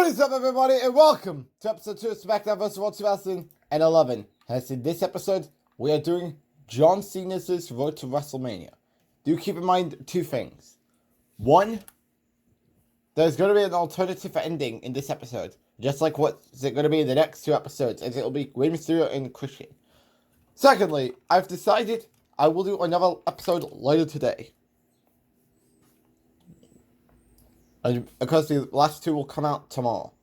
What is up, everybody, and welcome to episode 2 of Smackdown vs. Raw 2011. And in this episode, we are doing John Cena's road to Wrestlemania. Do keep in mind two things. One, there's going to be an alternative ending in this episode, just like what's going to be in the next two episodes, as it'll be Rey Mysterio and Christian. Secondly, I've decided I will do another episode later today. And of course, the last two will come out tomorrow.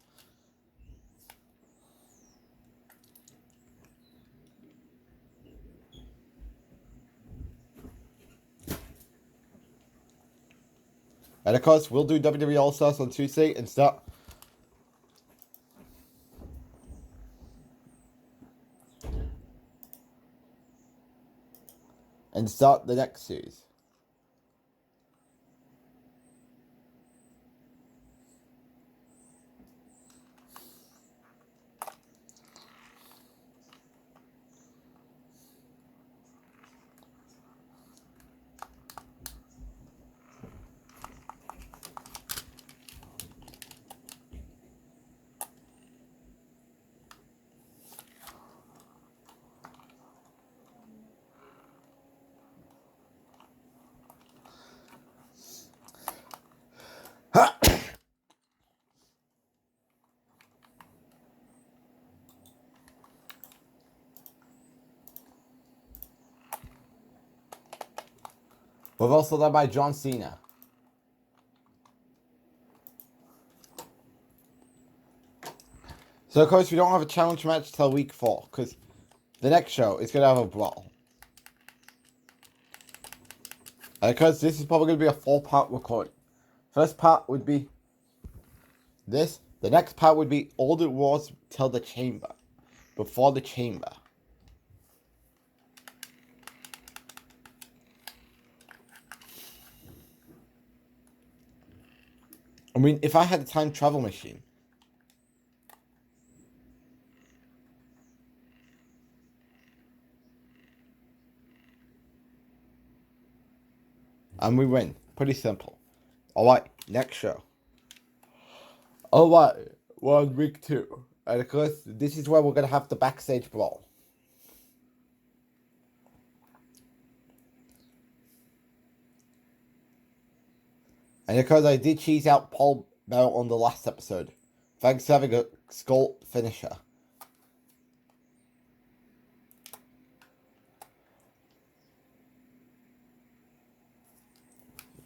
And of course, we'll do WWE All-Stars on Tuesday and start the next series. We're also led by John Cena. So of course we don't have a challenge match till week 4, because the next show is going to have a brawl. And because this is probably going to be a 4-part recording. First part would be this. The next part would be all the wars till the chamber. Before the chamber. I mean, if I had a time travel machine. And we win. Pretty simple. Alright, next show. Alright, we're on week 2. And of course, this is where we're going to have the backstage brawl. And of course, I did cheese out Paul Bell on the last episode. Thanks for having a skull finisher.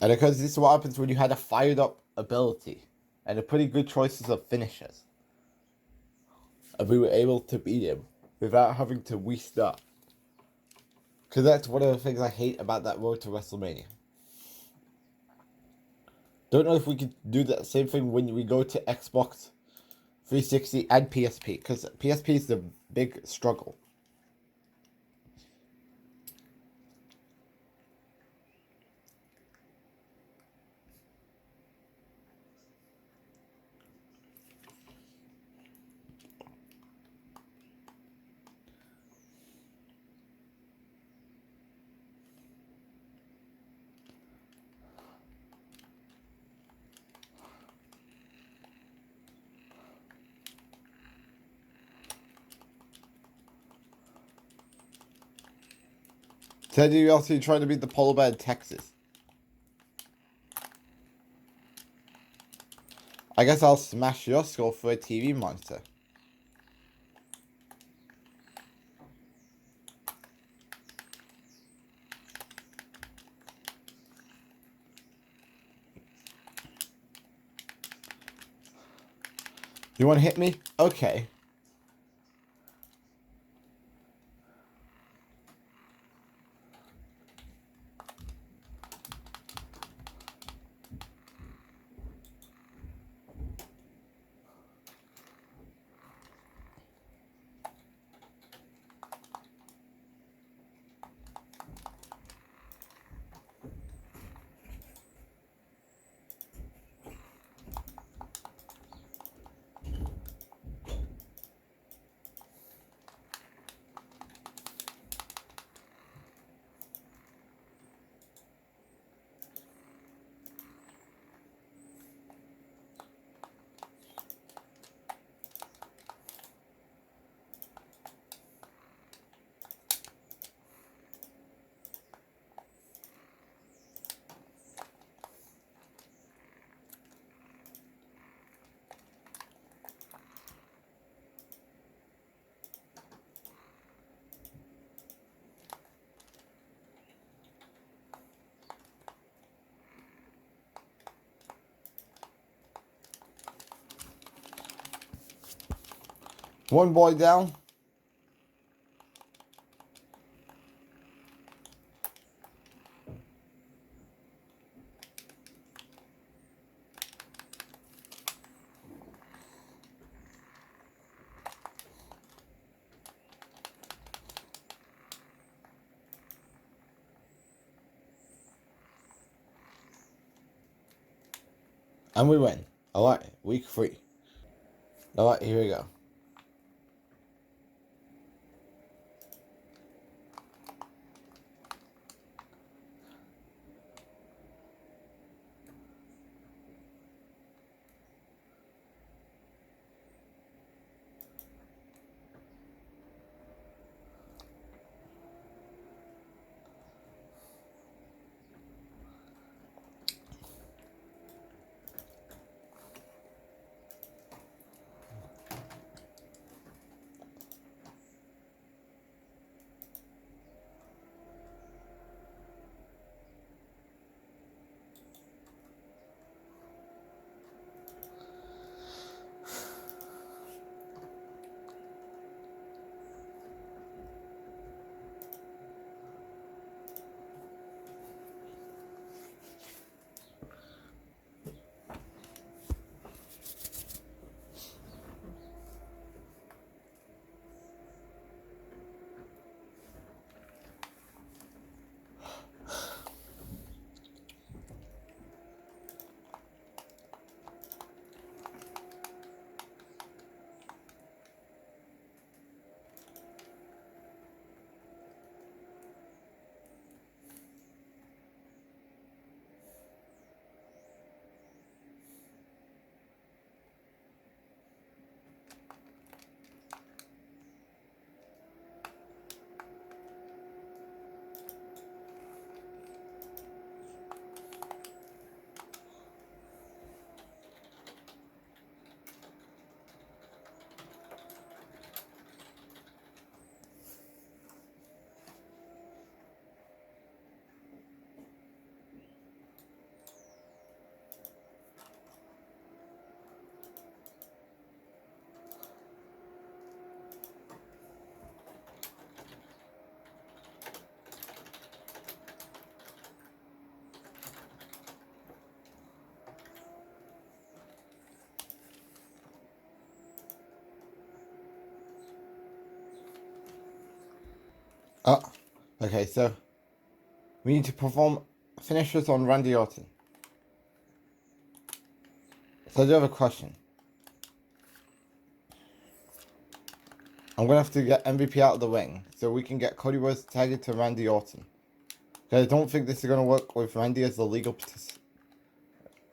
And of course, this is what happens when you had a fired up ability. And a pretty good choices of finishers. And we were able to beat him without having to restart. Because that's one of the things I hate about that road to WrestleMania. Don't know if we could do that same thing when we go to Xbox 360 and PSP. Because PSP is the big struggle. Teddy, you also trying to beat the polar bear in Texas. I guess I'll smash your skull for a TV monitor. You want to hit me? Okay. One boy down. And we win. Alright, week 3. Alright, here we go. Oh, okay, so we need to perform finishers on Randy Orton. So I do have a question. I'm going to have to get MVP out of the ring so we can get Cody Rhodes tagged to Randy Orton. Because I don't think this is going to work with Randy as the legal participant.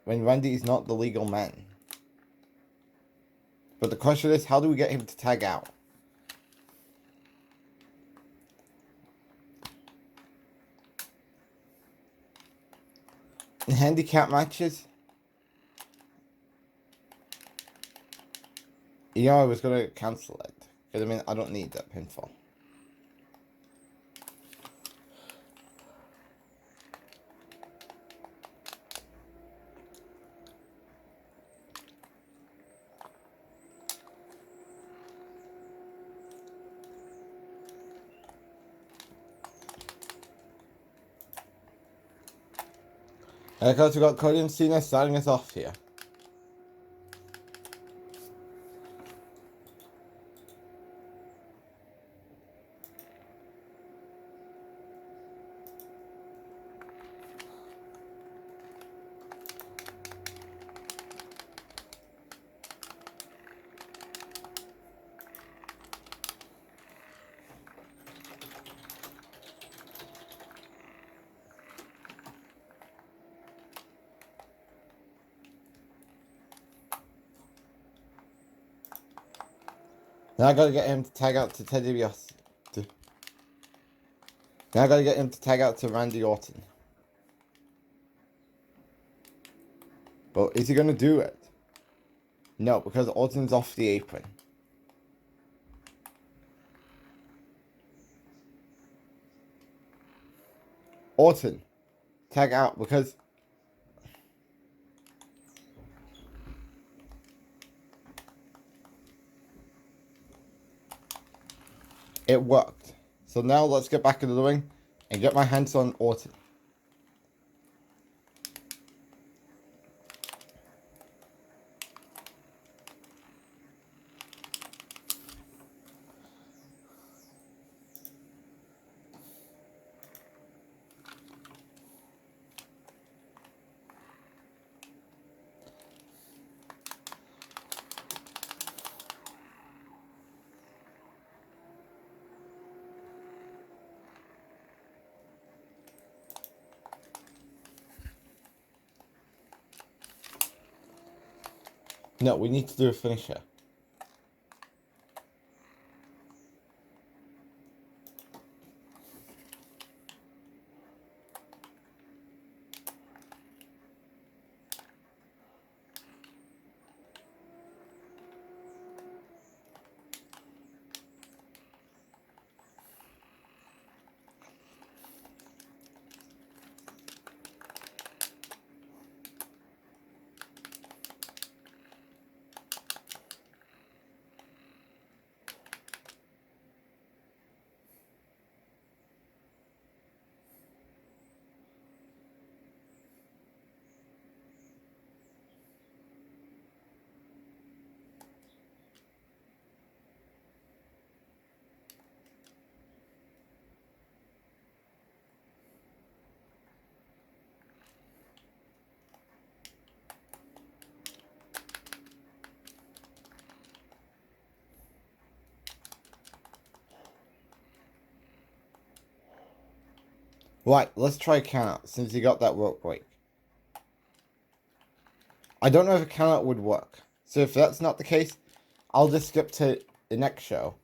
When Randy is not the legal man. But the question is, how do we get him to tag out? In handicap matches, I was going to cancel it. Because, I don't need that pinfall. And of course, we've got Cody and Cena starting us off here. Now I gotta get him to tag out to Teddy DiBiase. Now I gotta get him to tag out to Randy Orton. But is he gonna do it? No, because Orton's off the apron. Orton, tag out because... It worked. So now let's get back into the ring and get my hands on Orton. No, we need to do a finisher. Right, let's try a count out since you got that rope break. I don't know if a count out would work. So if that's not the case, I'll just skip to the next show.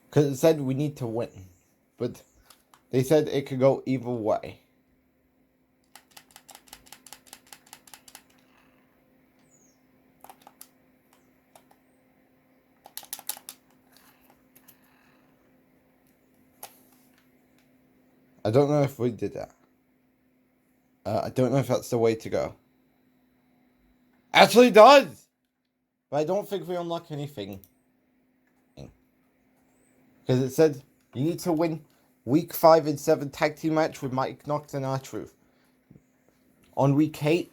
Because it said we need to win. But they said it could go either way. I don't know if we did that. I don't know if that's the way to go. Actually does! But I don't think we unlock anything. Because it said you need to win week 5 and 7 tag team match with Mike Knox and R-Truth. On week 8,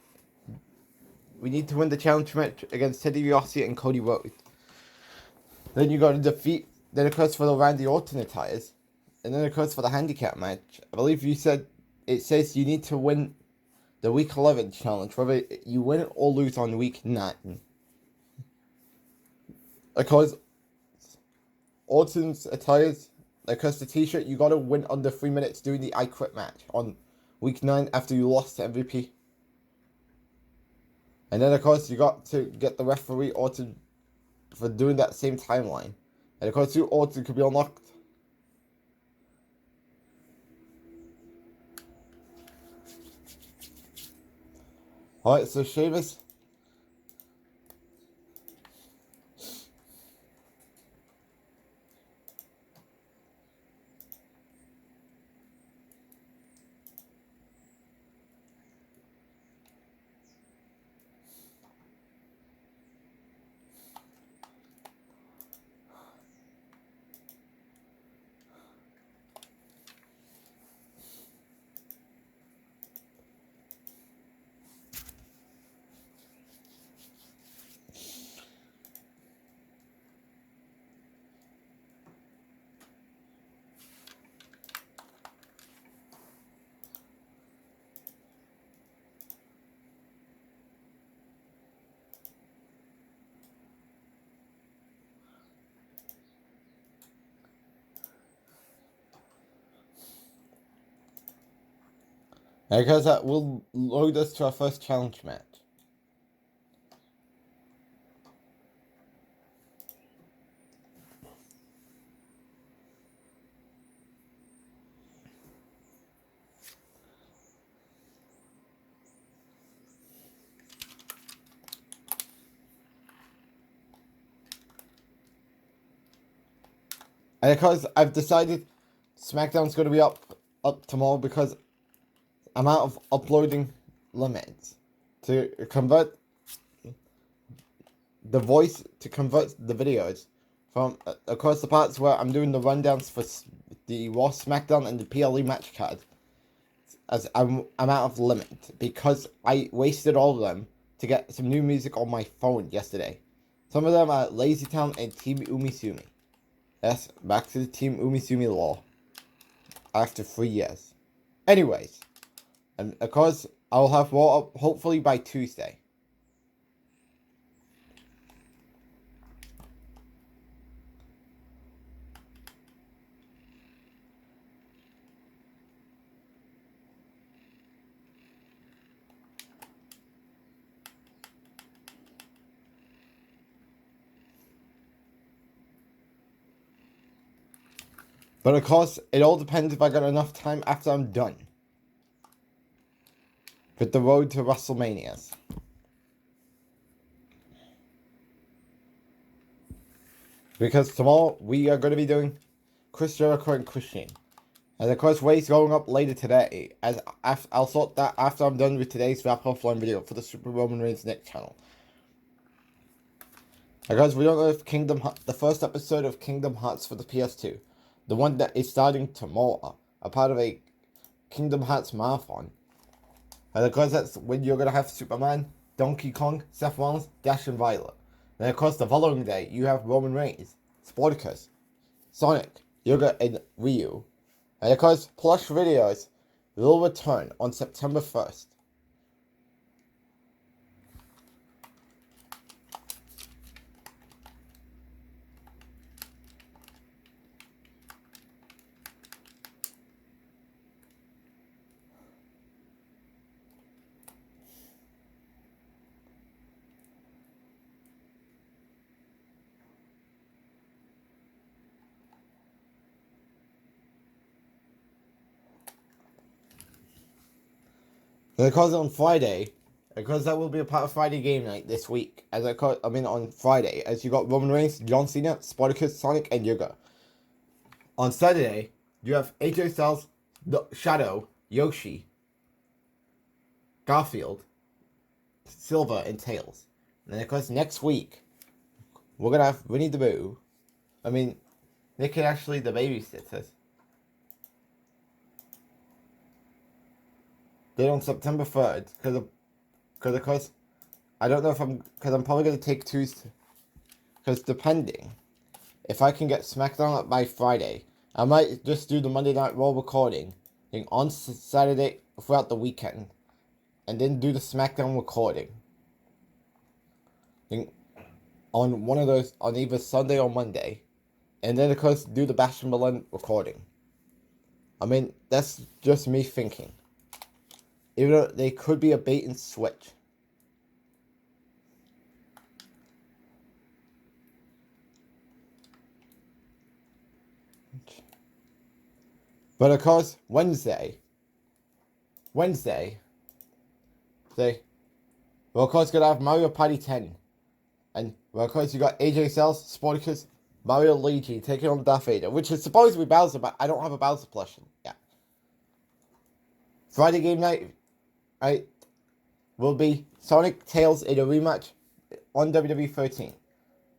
we need to win the challenge match against Teddy Rossi and Cody Rhodes. Then you got to defeat, then of course for the Randy Orton attires. And then of course for the handicap match, I believe you said, it says you need to win the week 11 challenge, whether you win it or lose on week 9. Of course, Orton's attires, like the t-shirt, you gotta win under 3 minutes doing the I Quit match on week 9 after you lost to MVP. And then of course you got to get the referee Orton for doing that same timeline. And of course Orton could be unlocked. Alright, so Sheamus. Because that will load us to our first challenge match. And because I've decided SmackDown's going to be up tomorrow because I'm out of uploading limits to convert the videos from across the parts where I'm doing the rundowns for the Raw, SmackDown, and the PLE match card. As I'm out of limit because I wasted all of them to get some new music on my phone yesterday. Some of them are Lazy Town and Team Umisumi. Yes, back to the Team Umisumi law. After 3 years. Anyways, and of course, I'll have Raw up hopefully by Tuesday. But of course, it all depends if I got enough time after I'm done with the road to WrestleManias. Because tomorrow we are going to be doing Chris Jericho and Christian. And of course, Ray's going up later today, as I'll sort that after I'm done with today's Rap Offline video for the Super Roman Reigns Nick channel. And guys, we don't know if the first episode of Kingdom Hearts for the PS2, the one that is starting tomorrow, a part of a Kingdom Hearts marathon. And of course, that's when you're going to have Superman, Donkey Kong, Seth Rollins, Dash, and Violet. And of course, the following day, you have Roman Reigns, Spartacus, Sonic, Yoga, and Ryu. And of course, plush videos will return on September 1st. And of course, on Friday, because that will be a part of Friday game night this week, on Friday, as you got Roman Reigns, John Cena, Spartacus, Sonic, and Yoga. On Saturday, you have AJ Styles, Shadow, Yoshi, Garfield, Silver, and Tails. And of course, next week, we're gonna have Winnie the Pooh. Nick and Ashley, the babysitters. Then on September 3rd, because of course, I don't know if I'm probably going to take Tuesday, because depending, if I can get SmackDown up by Friday, I might just do the Monday Night Raw recording on Saturday throughout the weekend, and then do the SmackDown recording on one of those, on either Sunday or Monday, and then of course do the Bash and Berlin recording. That's just me thinking. Even though they could be a bait and switch. But of course, Wednesday, of course gonna have Mario Party 10. And of course you got AJ Styles, Spartacus, Mario Luigi taking on Darth Vader, which is supposed to be Bowser, but I don't have a Bowser plush yet. Friday game night, will be Sonic Tails in a rematch on WWE 13.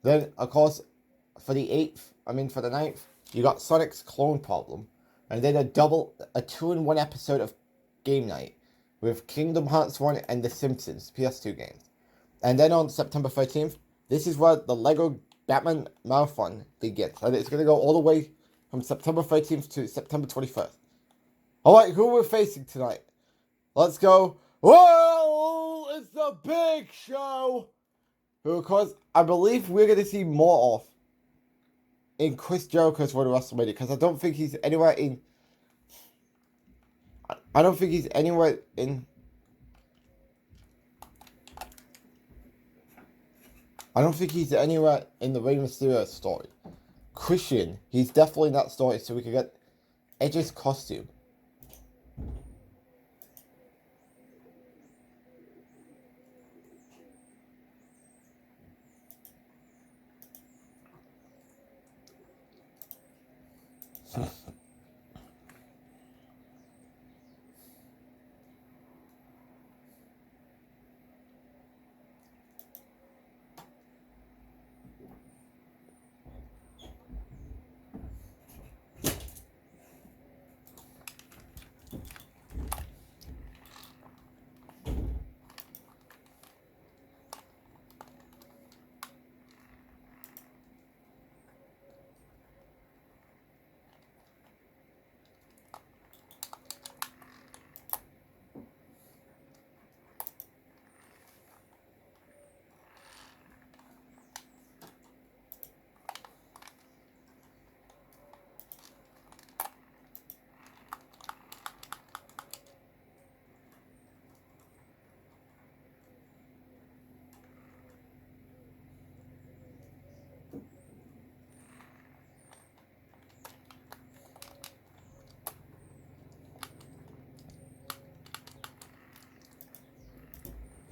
Then, of course, for the 9th, you got Sonic's Clone Problem. And then a 2-in-1 episode of Game Night with Kingdom Hearts 1 and The Simpsons PS2 games. And then on September 13th, this is where the Lego Batman Marathon begins. And it's going to go all the way from September 13th to September 21st. Alright, who we're facing tonight? Let's go. Well, it's the big show. Who, of course, I believe we're going to see more of in Chris Jericho's Road to WrestleMania, because I don't think he's anywhere in. I don't think he's anywhere in. I don't think he's anywhere in the Rey Mysterio story. Christian, he's definitely in that story, so we could get Edge's costume.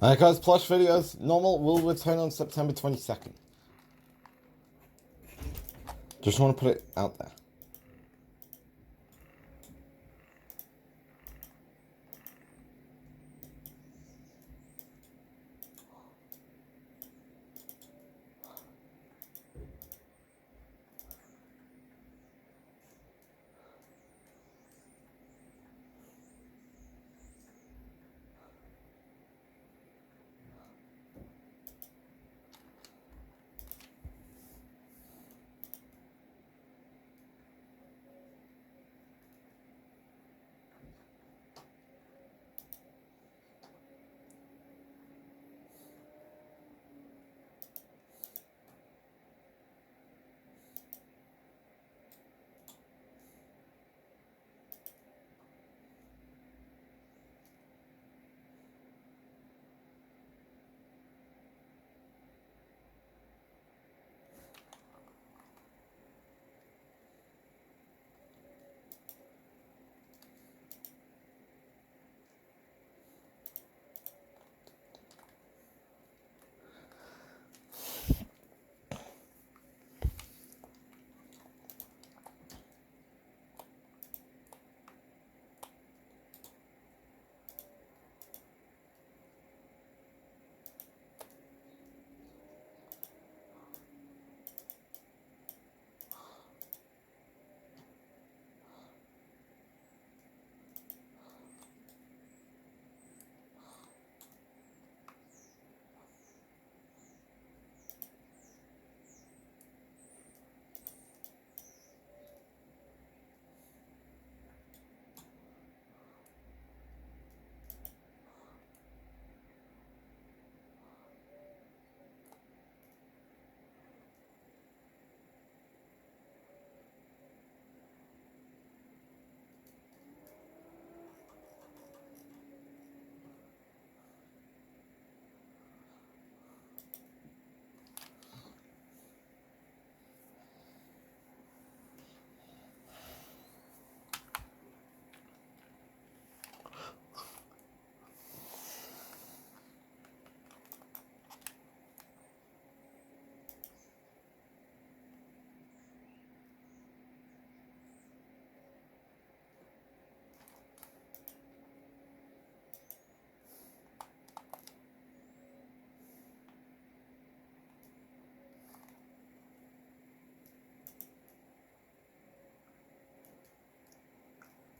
And guys, plush videos normal will return on September 22nd. Just want to put it out there.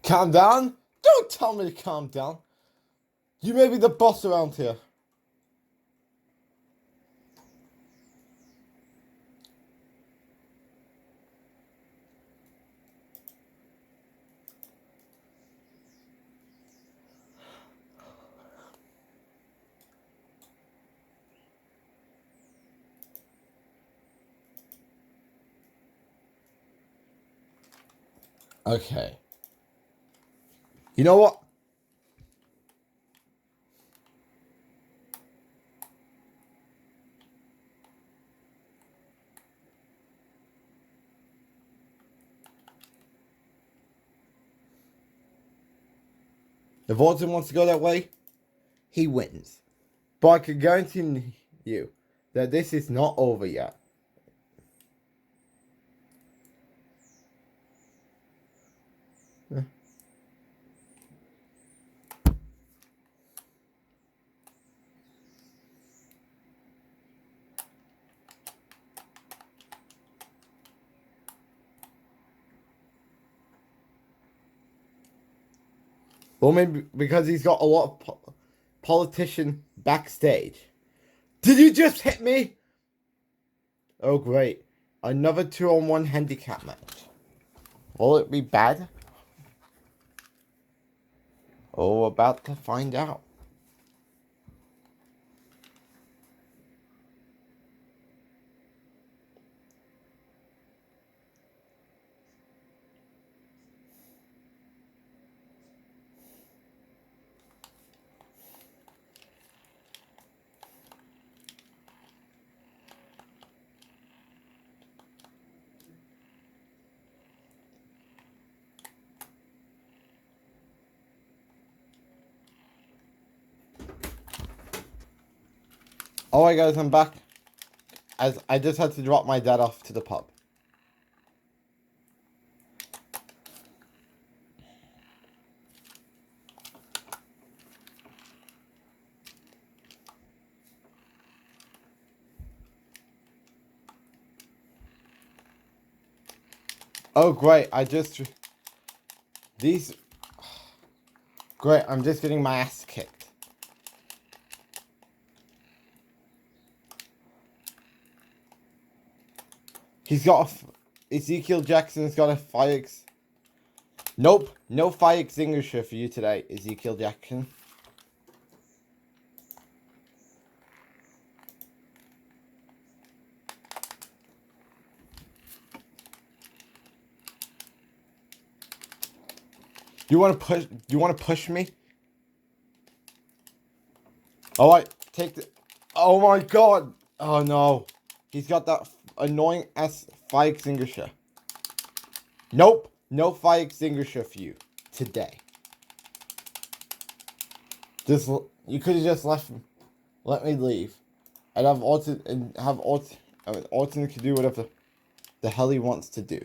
Calm down? Don't tell me to calm down. You may be the boss around here. Okay. You know what? If Orton wants to go that way, he wins. But I can guarantee you that this is not over yet. Well, maybe because he's got a lot of politician backstage. Did you just hit me? Oh, great. Another 2-on-1 handicap match. Will it be bad? Oh, we're about to find out. Alright guys, I'm back. As I just had to drop my dad off to the pub. Oh great, Great, I'm just getting my ass kicked. Ezekiel Jackson's got a fire... Nope, no fire extinguisher for you today, Ezekiel Jackson. Do you want to push me? Alright, take the... Oh my god! Oh no. He's got that annoying ass fire extinguisher. Nope, no fire extinguisher for you today. You could have just let me leave, and Alton can do whatever the hell he wants to do.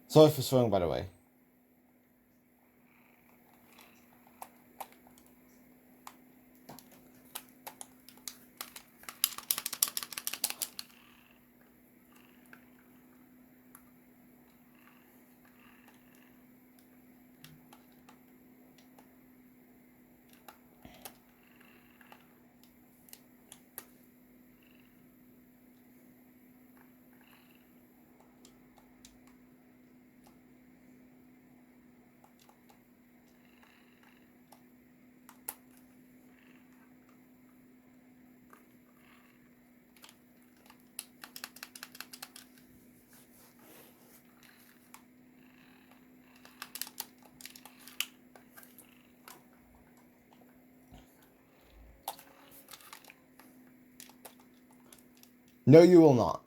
Sorry for swearing, by the way. No, you will not.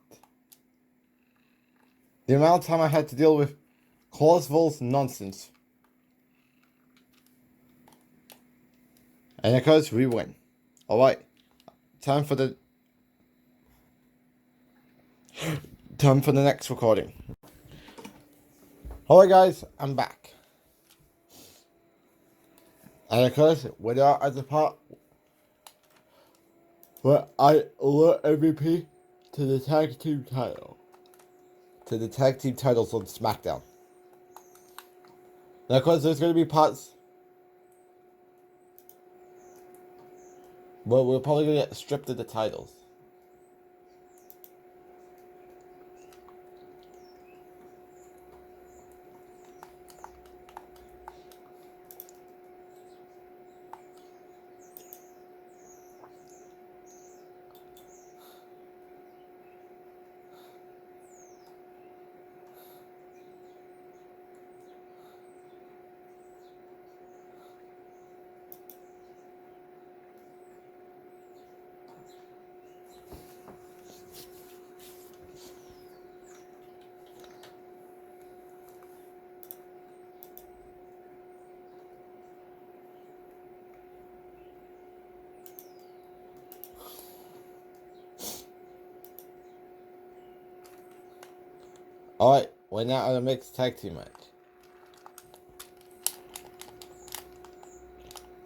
The amount of time I had to deal with Clausewell's nonsense. And of course, we win. Alright. Time for the next recording. Alright guys, I'm back. And of course, we are at the part where I alert MVP to the tag team title. To the tag team titles on Smackdown. And of course, there's going to be parts where we're probably going to get stripped of the titles. Alright, we're now on a mixed tag team match.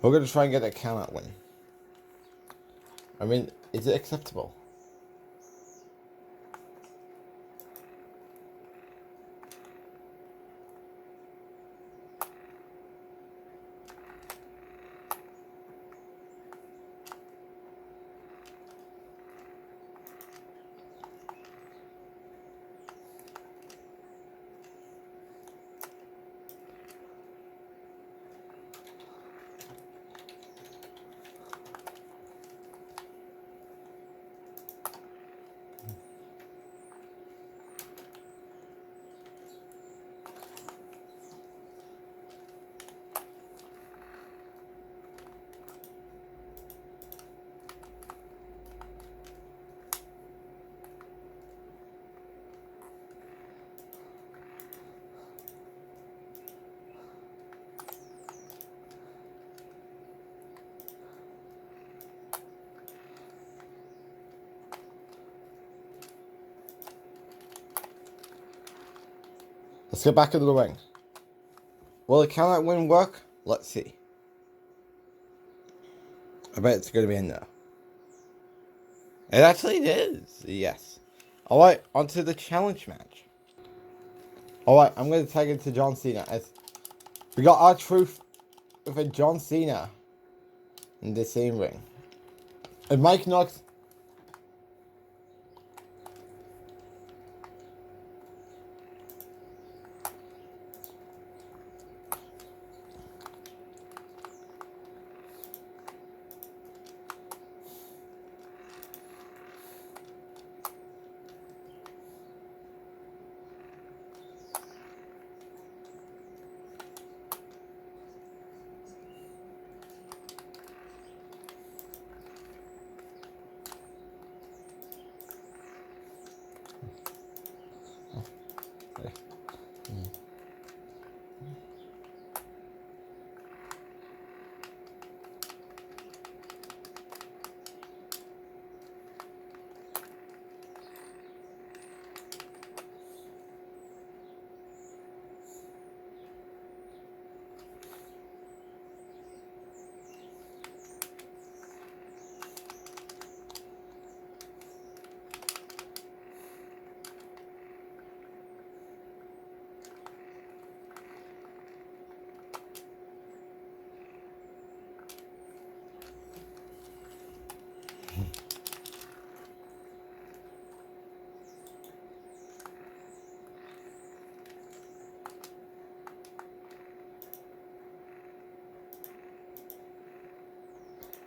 We're gonna try and get a count out win. I mean, is it acceptable? Let's get back into the ring. Will the count out win work? Let's see. I bet it's gonna be in there. It actually is. Yes. Alright, on to the challenge match. Alright, I'm gonna tag into John Cena as we got our truth with a John Cena in the same ring. And Mike Knox.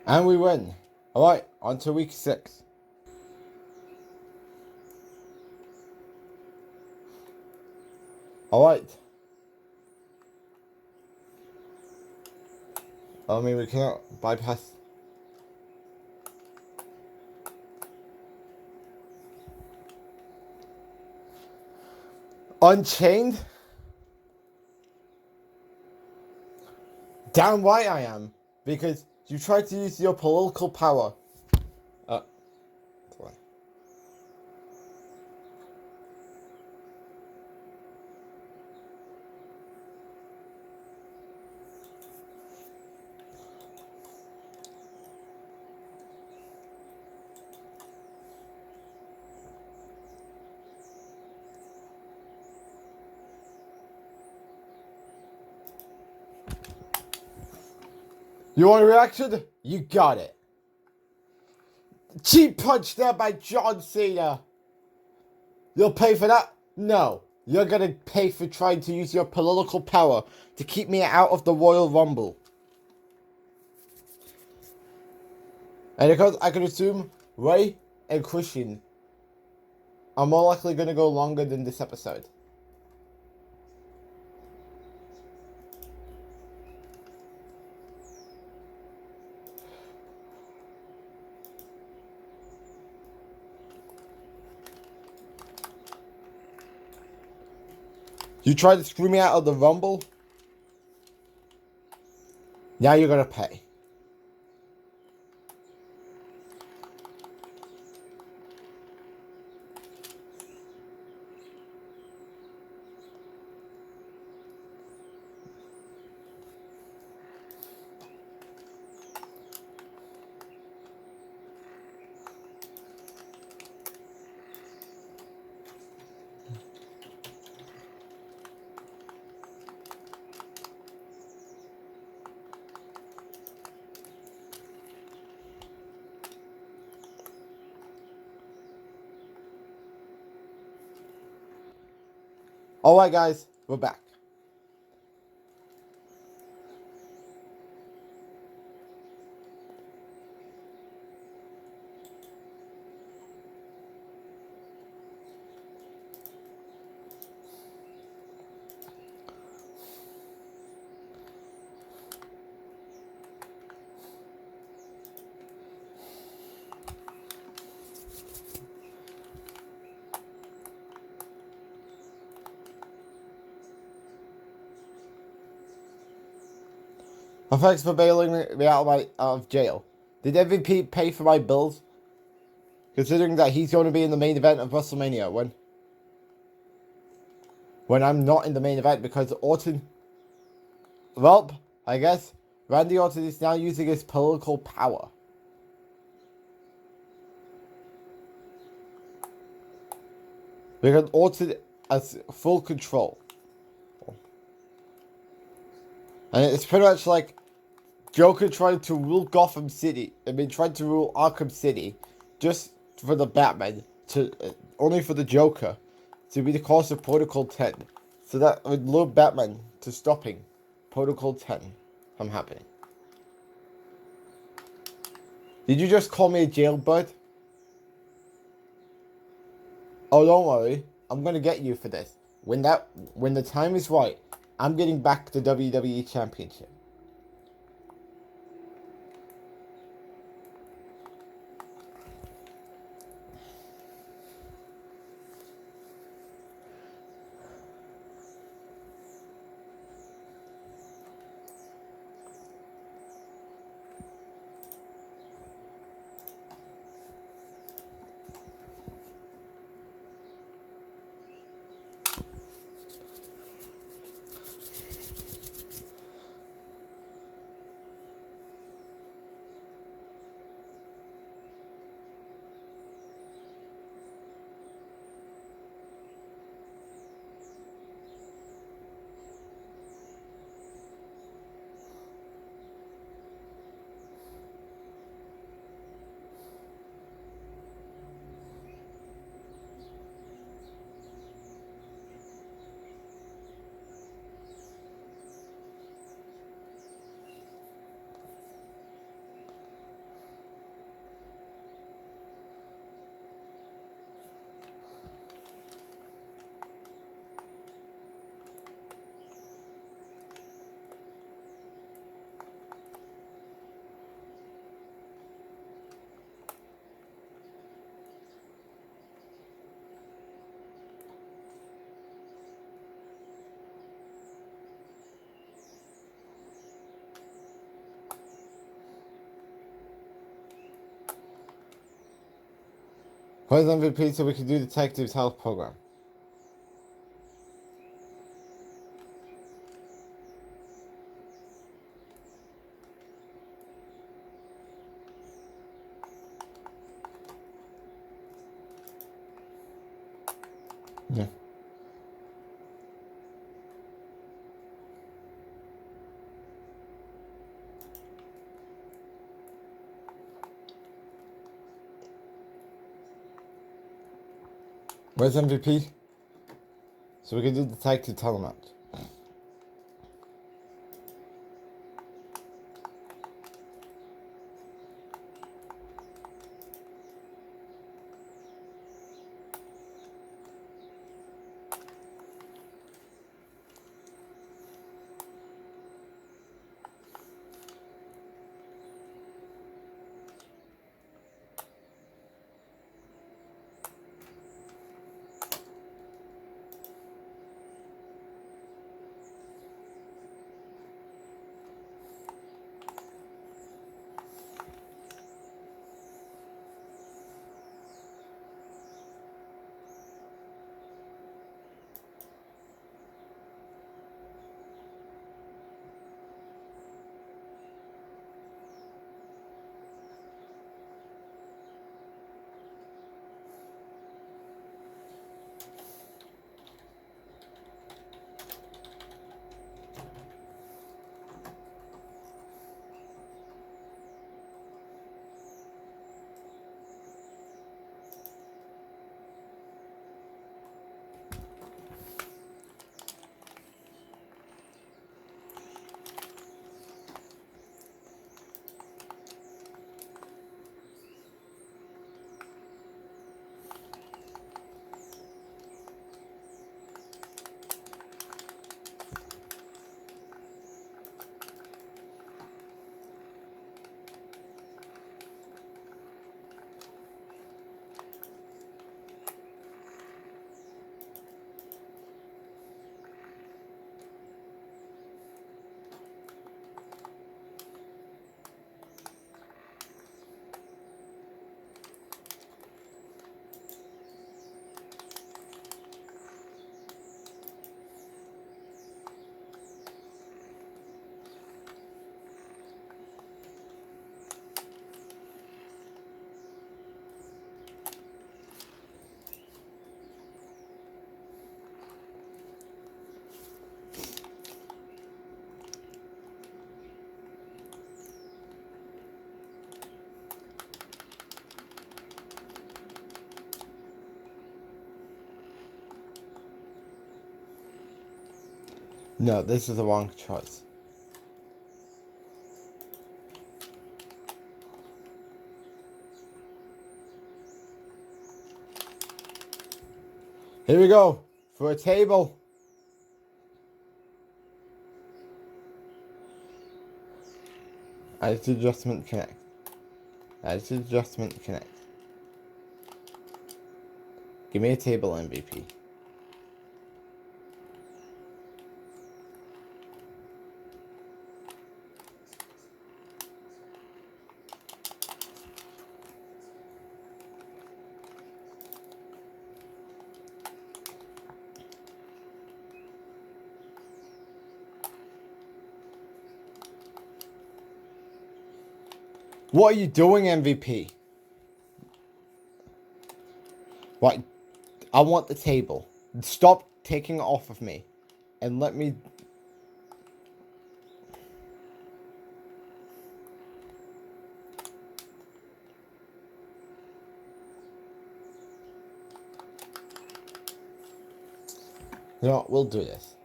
And we win. Alright, on to week 6. Alright. I mean, we cannot bypass. Unchained? Damn right I am. Because you tried to use your political power. Sorry. You want a reaction? You got it. Cheap punch there by John Cena. You'll pay for that? No. You're gonna pay for trying to use your political power to keep me out of the Royal Rumble. And because I can assume Ray and Christian are more likely gonna go longer than this episode. You tried to screw me out of the Rumble? Now you're gonna pay. Alright guys, we're back. And thanks for bailing me out of jail. Did MVP pay for my bills? Considering that he's going to be in the main event of WrestleMania when I'm not in the main event because Orton... Well, I guess Randy Orton is now using his political power. Because Orton has full control. And it's pretty much like Joker trying to rule Gotham City. Trying to rule Arkham City just for the Batman only for the Joker to be the cause of Protocol 10. So that would lure Batman to stopping Protocol 10 from happening. Did you just call me a jailbird? Oh, don't worry. I'm gonna get you for this. When the time is right, I'm getting back the WWE Championship. Where's MVP so we can do Detective's Health Program? Yeah. Where's MVP? So we can do the tag team title match. No, this is the wrong choice. Here we go. For a table. Attitude adjustment connect. Attitude adjustment connect. Give me a table MVP. What are you doing, MVP? Right, I want the table. Stop taking it off of me. And let me... You know what, we'll do this.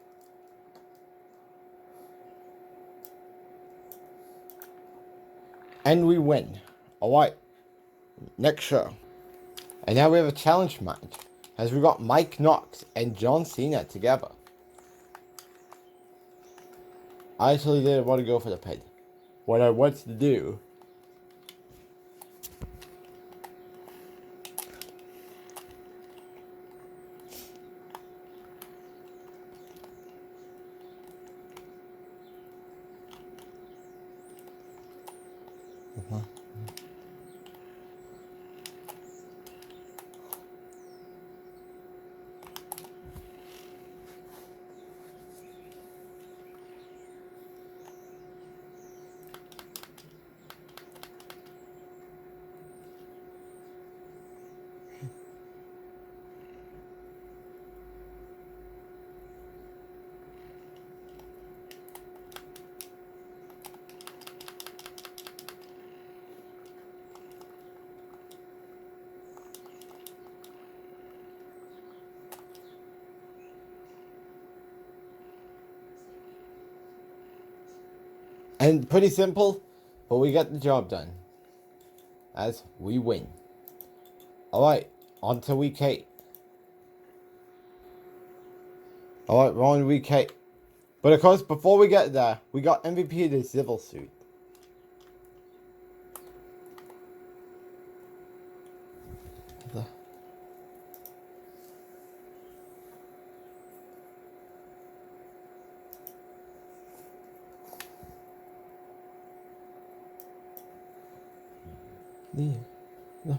And we win. Alright. Next show. And now we have a challenge match. As we got Mike Knox and John Cena together. I actually didn't want to go for the pin. What I wanted to do... And pretty simple, but we got the job done. As we win. Alright, on to week 8. Alright, we're on week 8. But of course, before we get there, we got MVP of the civil suit. No.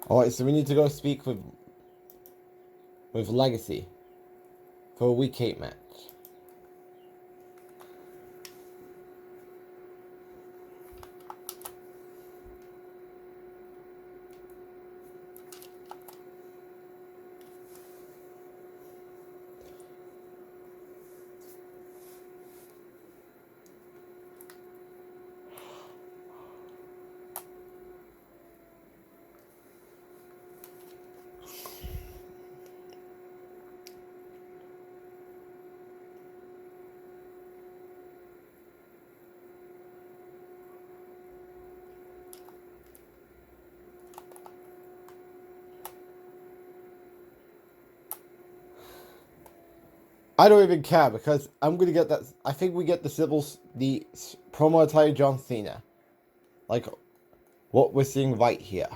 Alright, so we need to go speak with Legacy for a week 8 match. I don't even care because I'm gonna get that. I think we get the promo attire John Cena, like what we're seeing right here.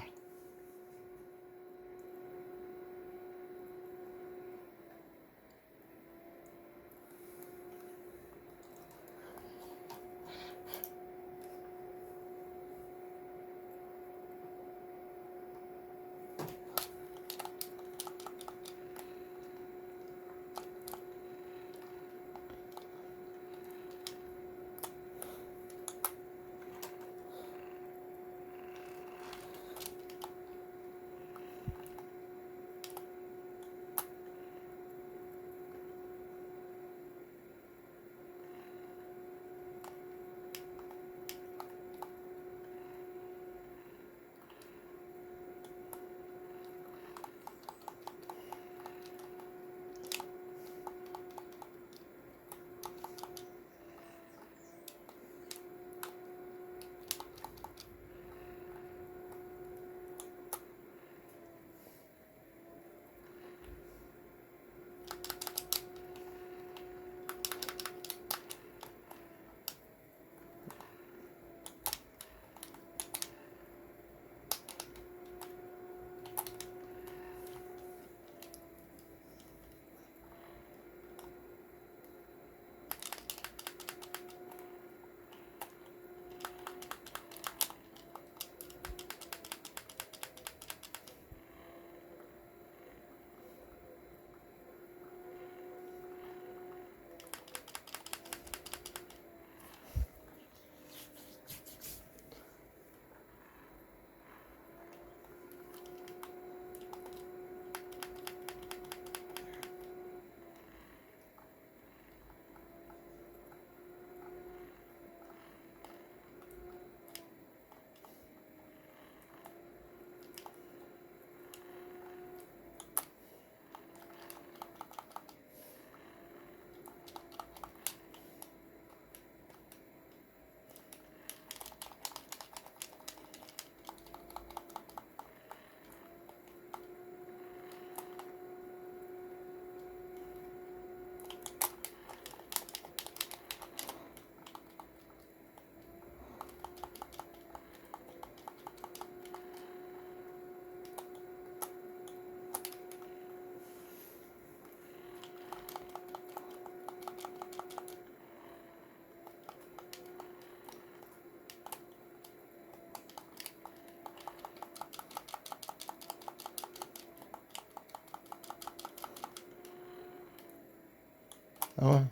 Oh.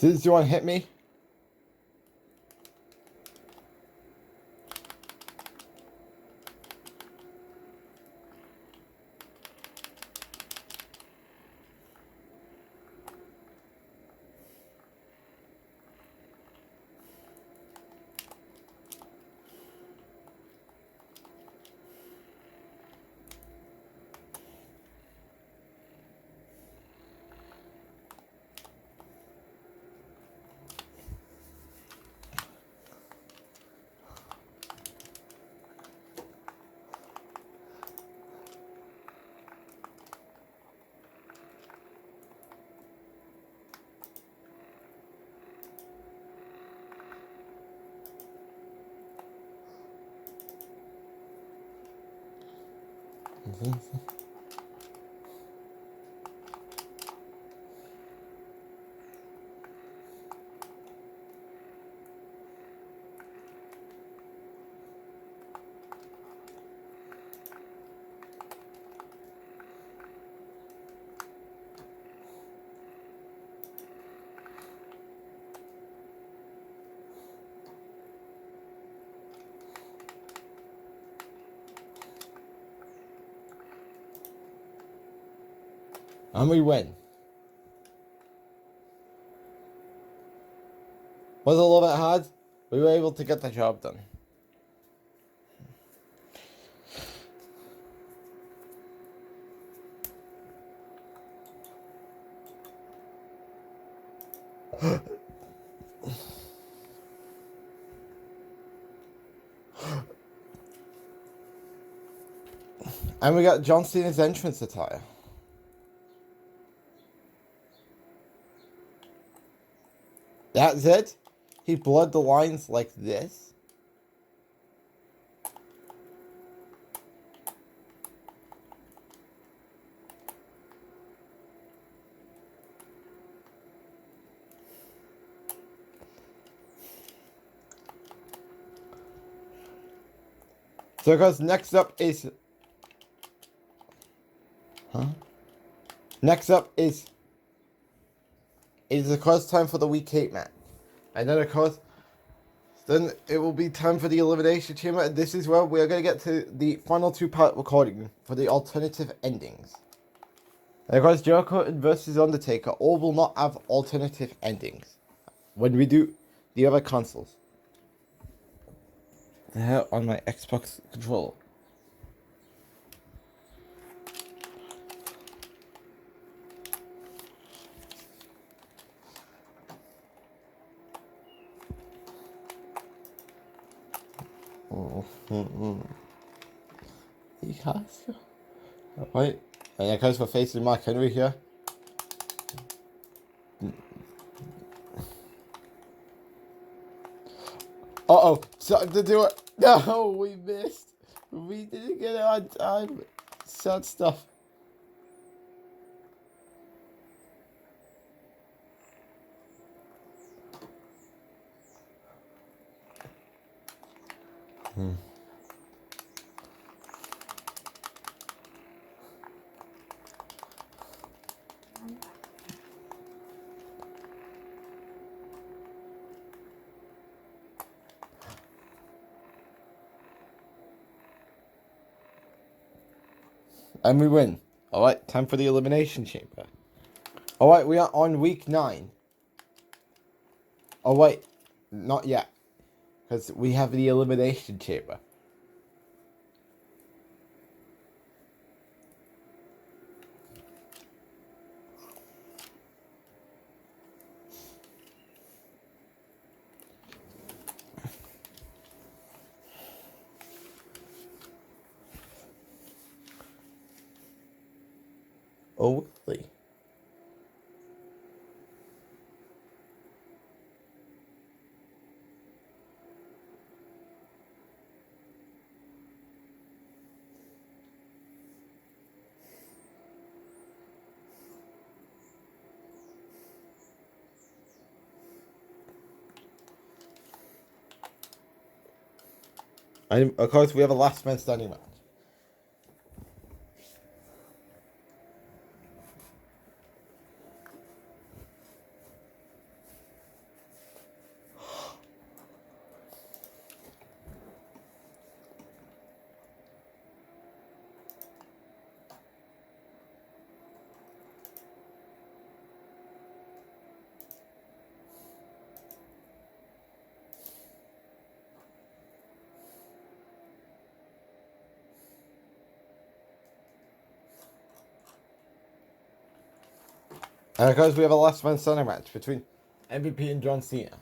Do you want to hit me? And we win. Was it a little bit hard? We were able to get the job done. And we got John Cena's entrance attire. That's it? He blurred the lines like this? So guys, next up is... Huh? Next up is... It is of course time for the Week 8 match. And then of course... Then it will be time for the Elimination Chamber. And this is where we are going to get to the final two-part recording for the alternative endings. And of course, Jericho versus Undertaker all will not have alternative endings when we do the other consoles. They're on my Xbox controller. Yes. Right. And of course we're facing Mark Henry here. Uh-oh. Something to do it. No, we missed. We didn't get it on time. Sad stuff. And we win. Alright, time for the Elimination Chamber. Alright, we are on week 9. Oh wait, not yet. Because we have the Elimination Chamber. Oh, really? And of course, we have a last man standing match. And of course, we have a last man standing match between MVP and John Cena.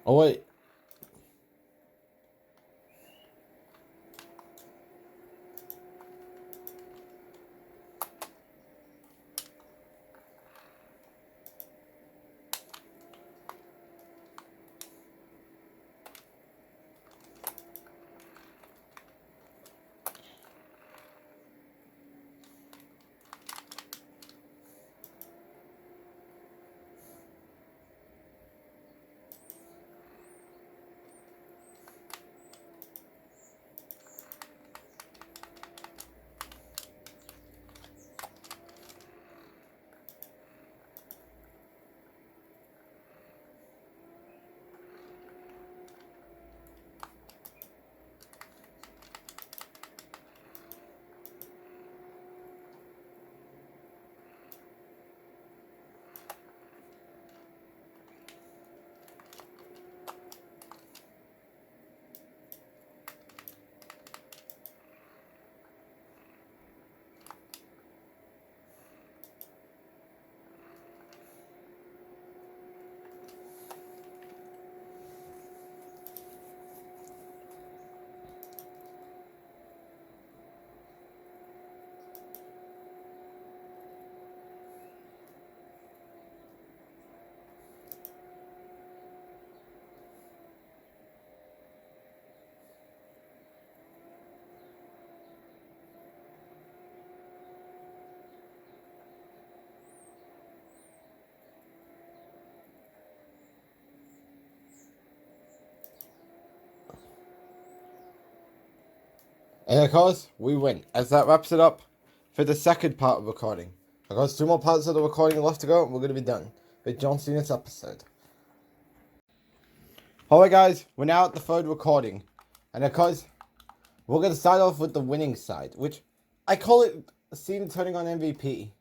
Oh wait. And of course, we win. As that wraps it up for the second part of recording. Of course, 2 more parts of the recording left to go, and we're going to be done with John Cena's episode. Alright guys, we're now at the third recording. And of course, we're going to start off with the winning side, which I call it Cena turning on MVP.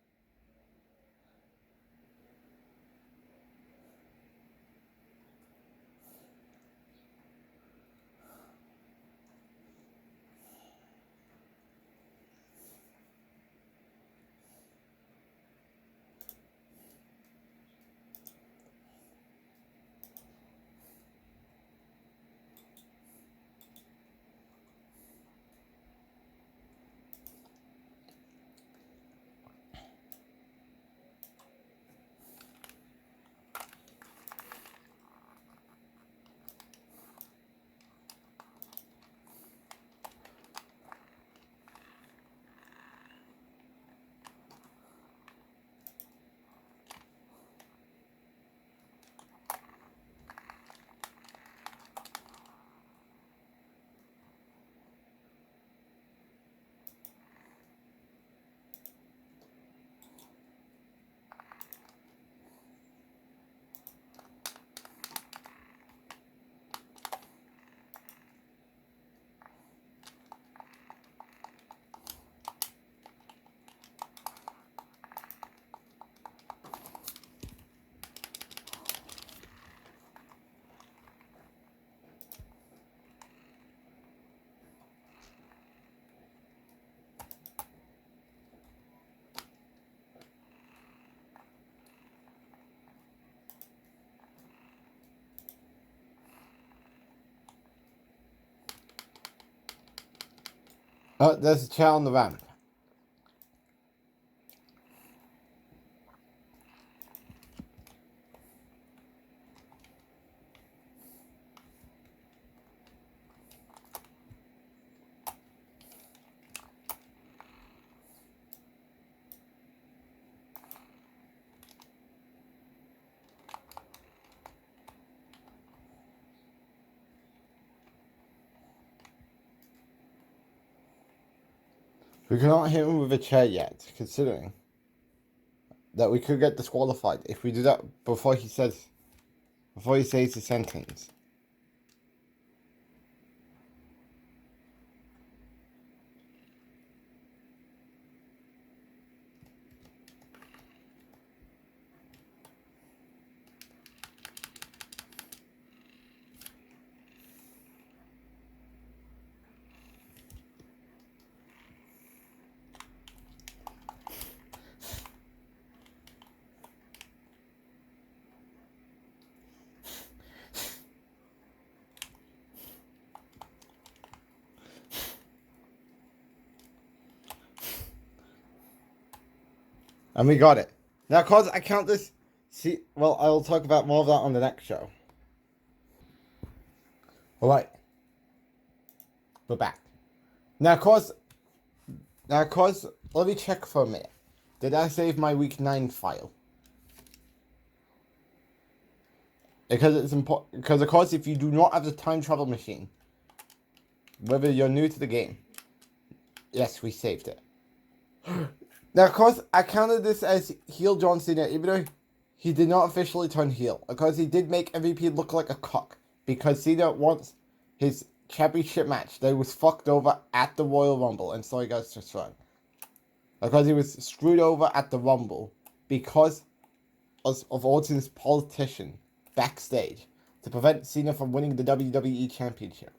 Oh, there's a chair on the ramp. We cannot hit him with a chair yet, considering that we could get disqualified if we do that before he says the sentence. And we got it. Now, cause I count this. See, well, I'll talk about more of that on the next show. Alright. We're back. Now, cause, let me check for a minute. Did I save my week 9 file? Because it's important. Because, of course, if you do not have the time travel machine, whether you're new to the game, yes, we saved it. Now, of course, I counted this as heel John Cena, even though he did not officially turn heel. Of course, he did make MVP look like a cock. Because Cena wants his championship match that was fucked over at the Royal Rumble, and so he got destroyed. Because he was screwed over at the Rumble because of Orton's politician backstage to prevent Cena from winning the WWE Championship.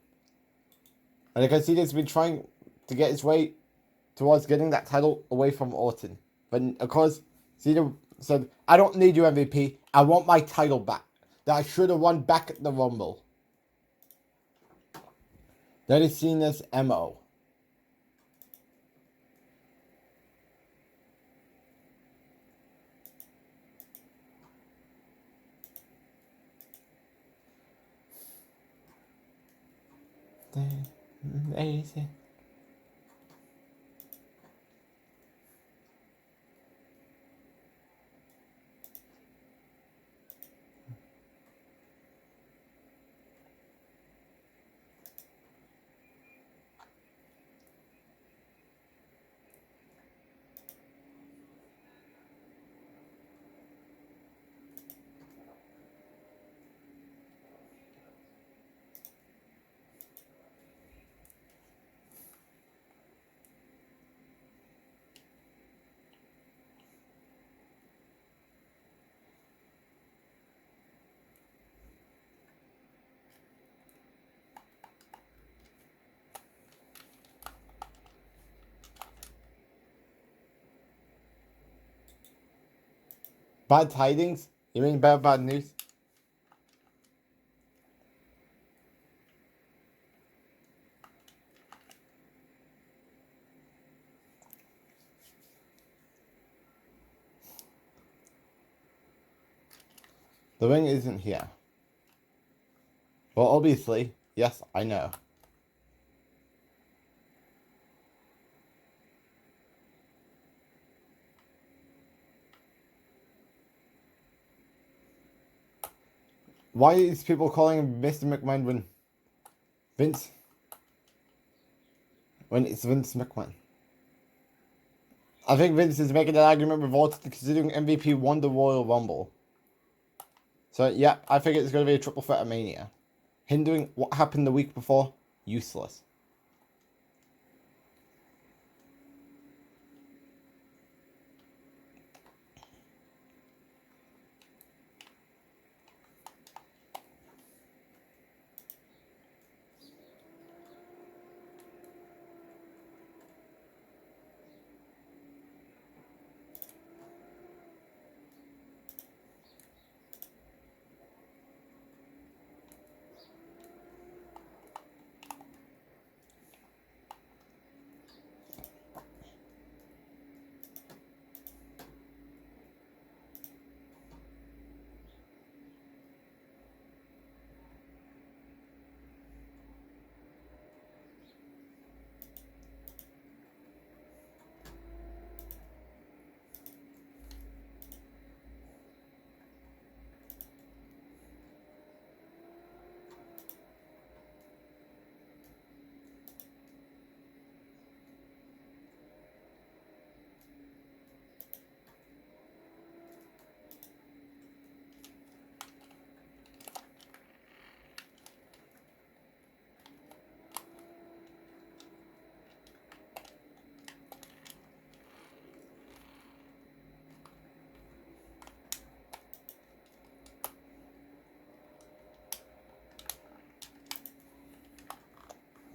And because Cena's been trying to get his way towards getting that title away from Orton. But of course, Cena said, I don't need you, MVP. I want my title back. That I should have won back at the Rumble. That is Cena's MO. Amazing. Bad tidings? You mean bad news? The ring isn't here. Well, obviously, yes, I know. Why is people calling him Mr. McMahon when it's Vince McMahon? I think Vince is making an argument with Orton considering MVP won the Royal Rumble. So, yeah, I think it's going to be a triple threat at Mania. Hindering what happened the week before, useless.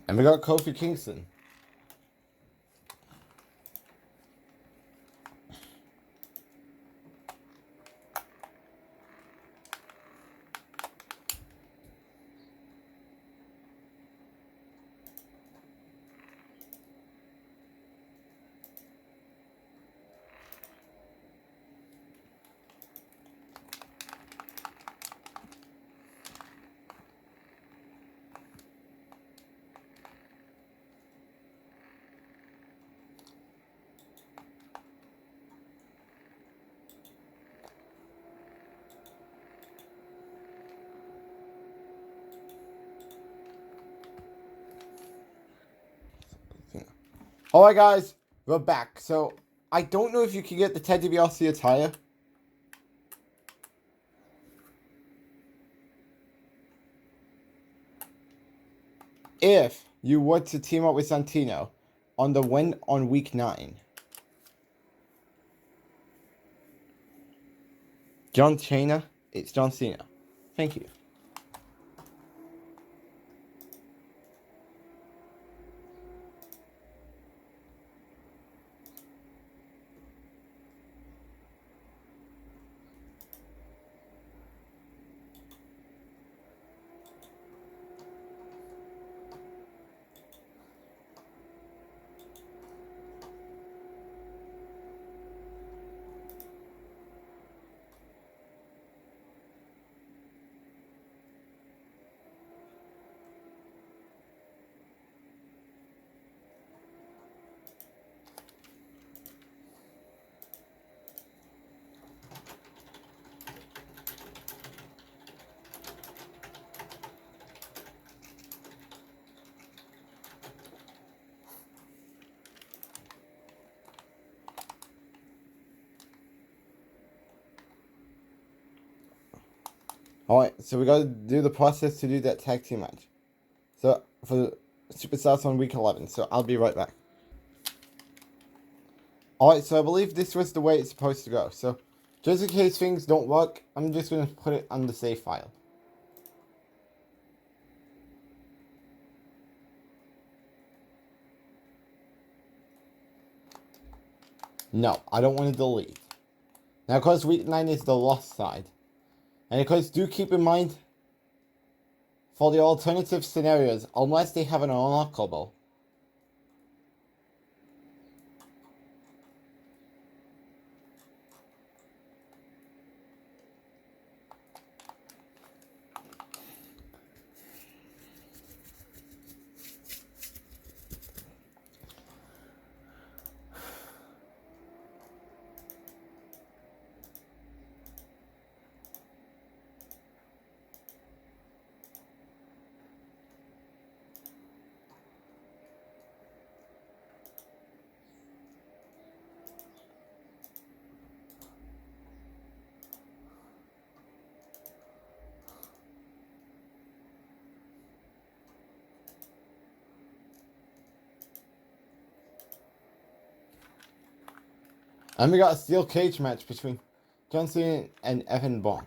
And we got Kofi Kingston. Alright guys, we're back. So, I don't know if you can get the Ted DiBiase attire. If you were to team up with Santino on the win on week 9. John Cena, it's John Cena. Thank you. Alright, so we gotta do the process to do that tag team match. So, for the Superstars on week 11. So, I'll be right back. Alright, so I believe this was the way it's supposed to go. So, just in case things don't work, I'm just gonna put it on the save file. No, I don't want to delete. Now, of course, week 9 is the lost side. And of course, do keep in mind, for the alternative scenarios, unless they have an unlockable, and we got a steel cage match between John Cena and Evan Bourne.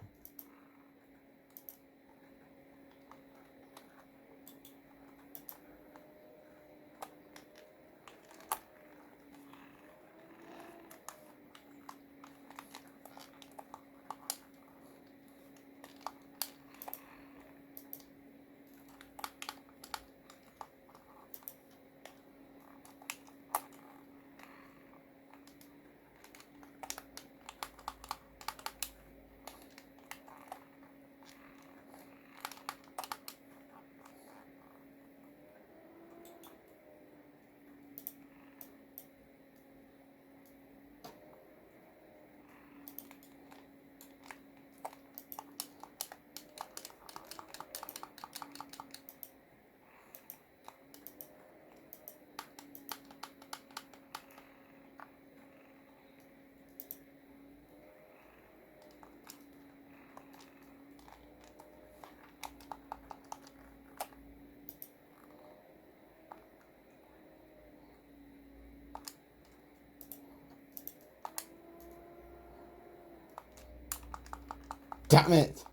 Damn it!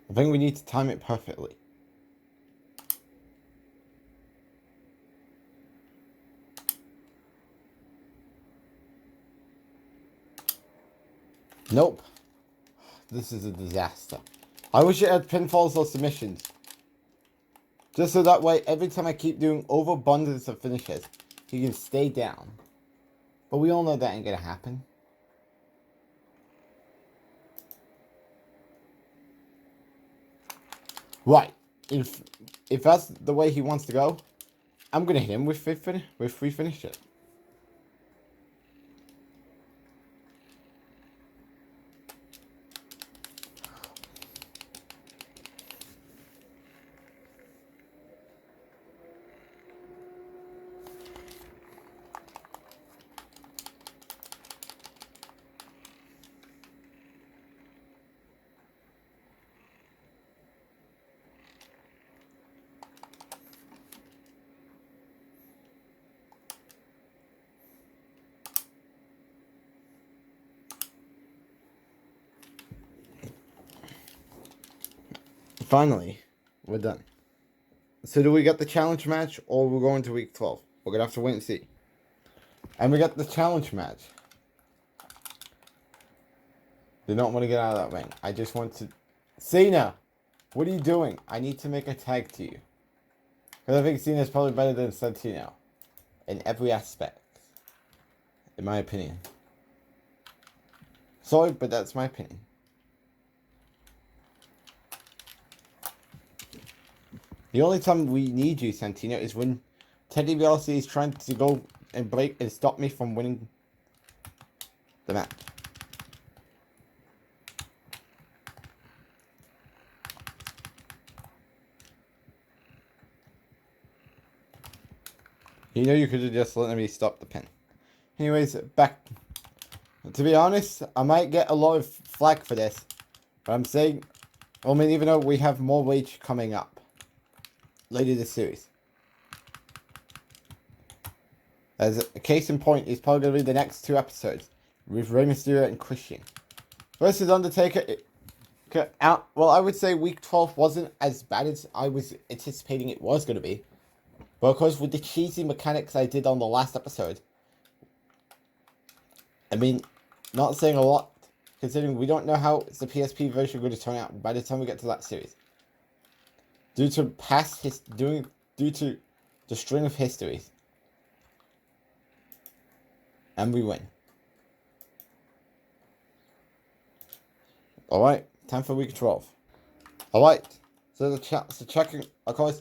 I think we need to time it perfectly. Nope. This is a disaster. I wish it had pinfalls or submissions. Just so that way, every time I keep doing overabundance of finishes, he can stay down. But we all know that ain't gonna happen. Right. If that's the way he wants to go, I'm gonna hit him with free finisher. Finally, we're done. So do we get the challenge match or we're going to week 12? We're gonna have to wait and see. And we got the challenge match. Do not want to get out of that ring. I just want to... Cena! What are you doing? I need to make a tag to you. Because I think Cena is probably better than Santino. In every aspect. In my opinion. Sorry, but that's my opinion. The only time we need you, Santino, is when Teddy DiBiase is trying to go and break and stop me from winning the match. You know you could have just let me stop the pin. Anyways, back. To be honest, I might get a lot of flack for this. But I'm saying, I mean, even though we have more Rage coming up later this series. As a case in point, is probably going to be the next 2 episodes with Rey Mysterio and Christian versus Undertaker. Well, I would say week 12 wasn't as bad as I was anticipating it was going to be. But of course, with the cheesy mechanics I did on the last episode, I mean, not saying a lot, considering we don't know how the PSP version going to turn out by the time we get to that series. Due to due to the string of histories. And we win. Alright, time for week 12. Alright, so checking, of course,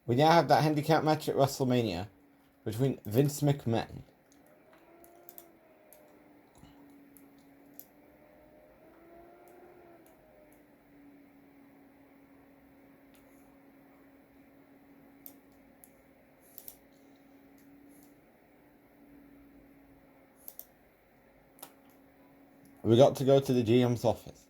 we now have that handicap match at WrestleMania between Vince McMahon. We got to go to the GM's office.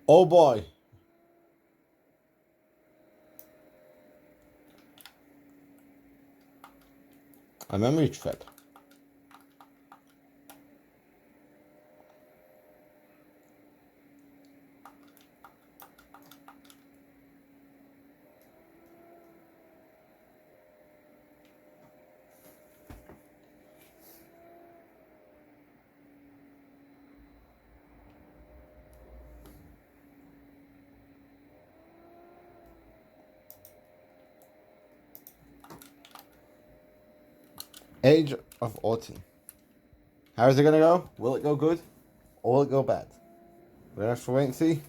Oh boy. A memory trip. Age of Autumn. How is it gonna go? Will it go good? Or will it go bad? We're gonna have to wait and see.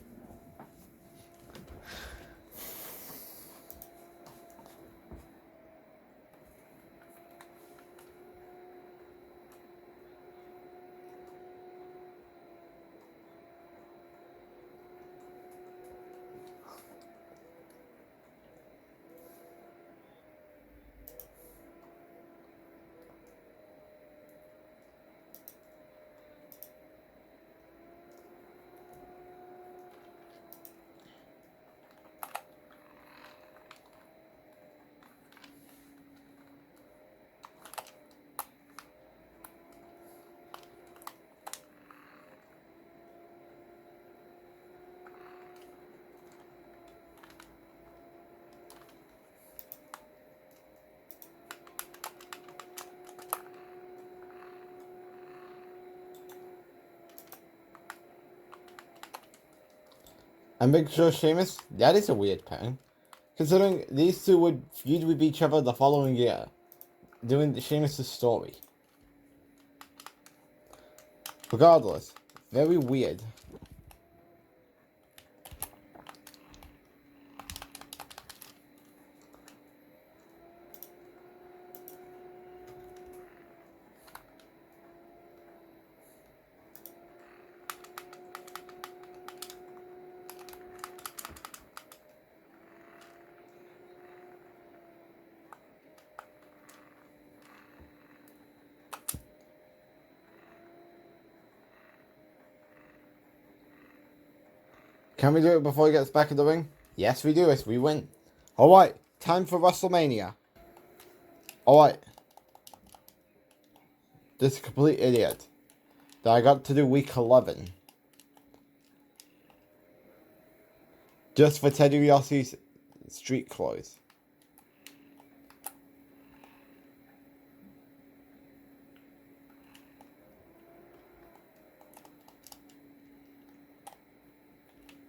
And Big Show Sheamus, that is a weird pattern. Considering these two would feud with each other the following year, doing the Sheamus' story. Regardless, very weird. Can we do it before he gets back in the ring? Yes, we do it. We win. Alright, time for WrestleMania. Alright. This complete idiot that I got to do week 11. Just for Ted DiBiase's street clothes.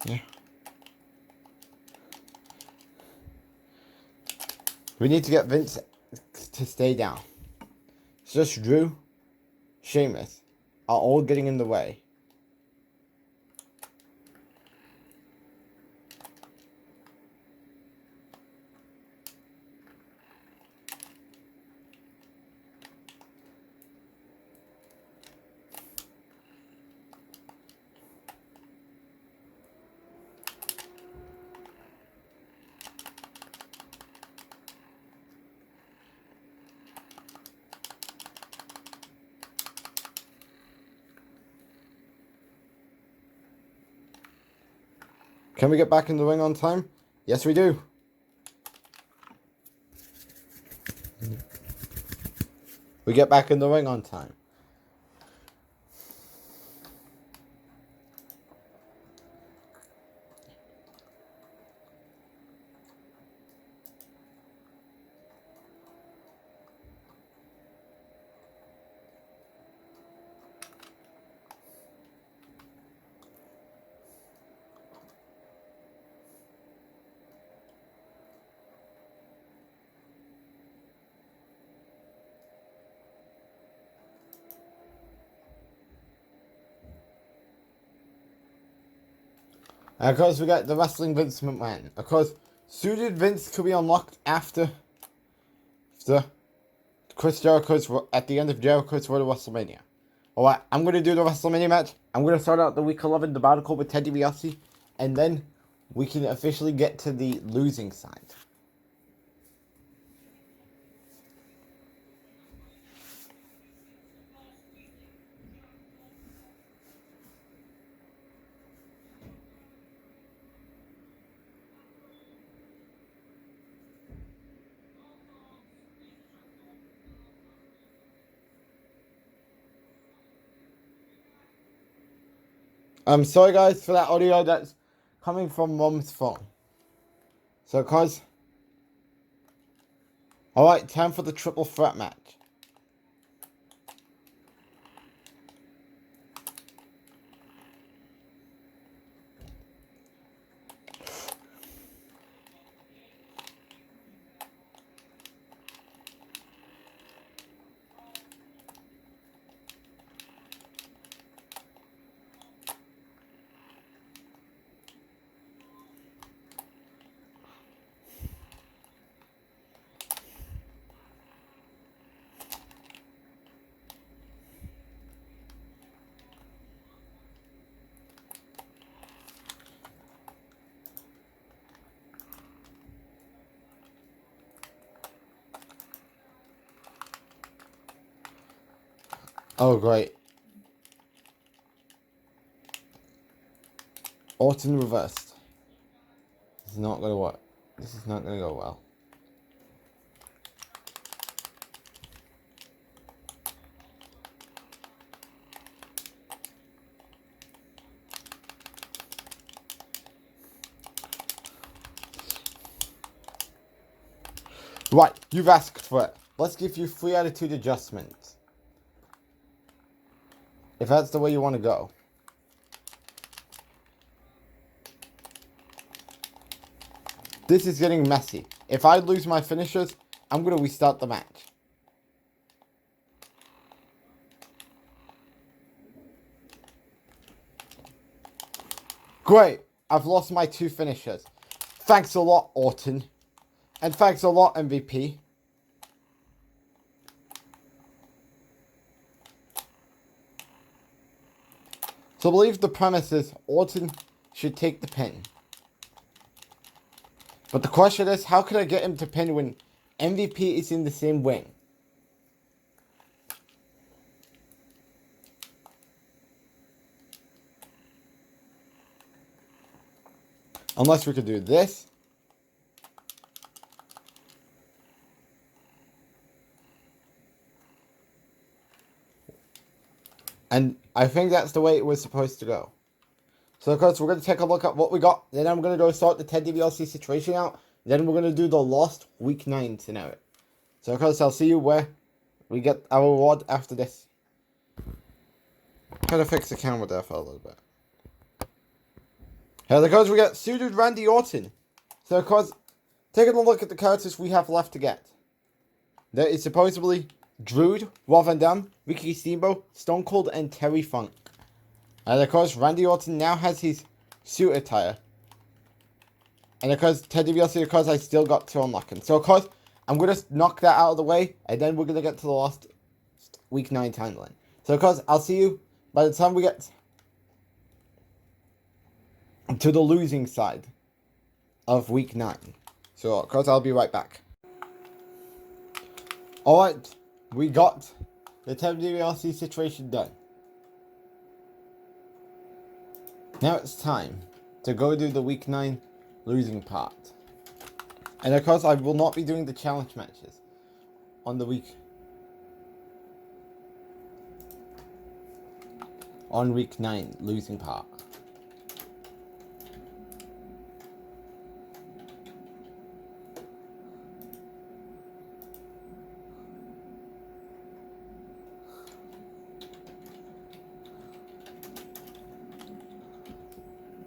Yeah. We need to get Vince to stay down. It's just Drew, Sheamus are all getting in the way. Can we get back in the ring on time? Yes, we do. We get back in the ring on time. And of course, we got the Wrestling Vince McMahon. Of course, Suited Vince could be unlocked after Chris Jericho's at the end of Jericho's Road to WrestleMania. Alright, I'm going to do the WrestleMania match. I'm going to start out the week 11 debacle with Ted DiBiase. And then we can officially get to the losing side. I'm sorry guys for that audio that's coming from Mom's phone. So cause... Alright, time for the triple threat match. Oh great. Orton reversed. This is not gonna work. This is not gonna go well. Right, you've asked for it. Let's give you 3 attitude adjustments. If that's the way you want to go. This is getting messy. If I lose my finishers, I'm going to restart the match. Great, I've lost my 2 finishers. Thanks a lot, Orton. And thanks a lot, MVP. So I believe the premise is Orton should take the pin. But the question is, how can I get him to pin when MVP is in the same wing? Unless we could do this. And I think that's the way it was supposed to go. So of course we're going to take a look at what we got. Then I'm going to go sort the Ted DiBiase situation out. Then we're going to do the Lost Week 9 scenario. So of course I'll see you where we get our reward after this. Try to fix the camera there for a little bit. Here, of course we get suited Randy Orton. So of course, taking a look at the characters we have left to get. There is supposedly Druid, Rob Van Dam, Ricky Steamboat, Stone Cold, and Terry Funk. And of course, Randy Orton now has his suit attire. And of course, Ted DiBiase, of course, I still got to unlock him. So of course, I'm going to knock that out of the way, and then we're going to get to the last Week 9 timeline. So of course, I'll see you by the time we get to the losing side of Week 9. So of course, I'll be right back. Alright, we got the Ted DiBiase situation done. Now it's time to go do the Week 9 losing part. And of course I will not be doing the challenge matches on the Week 9 losing part.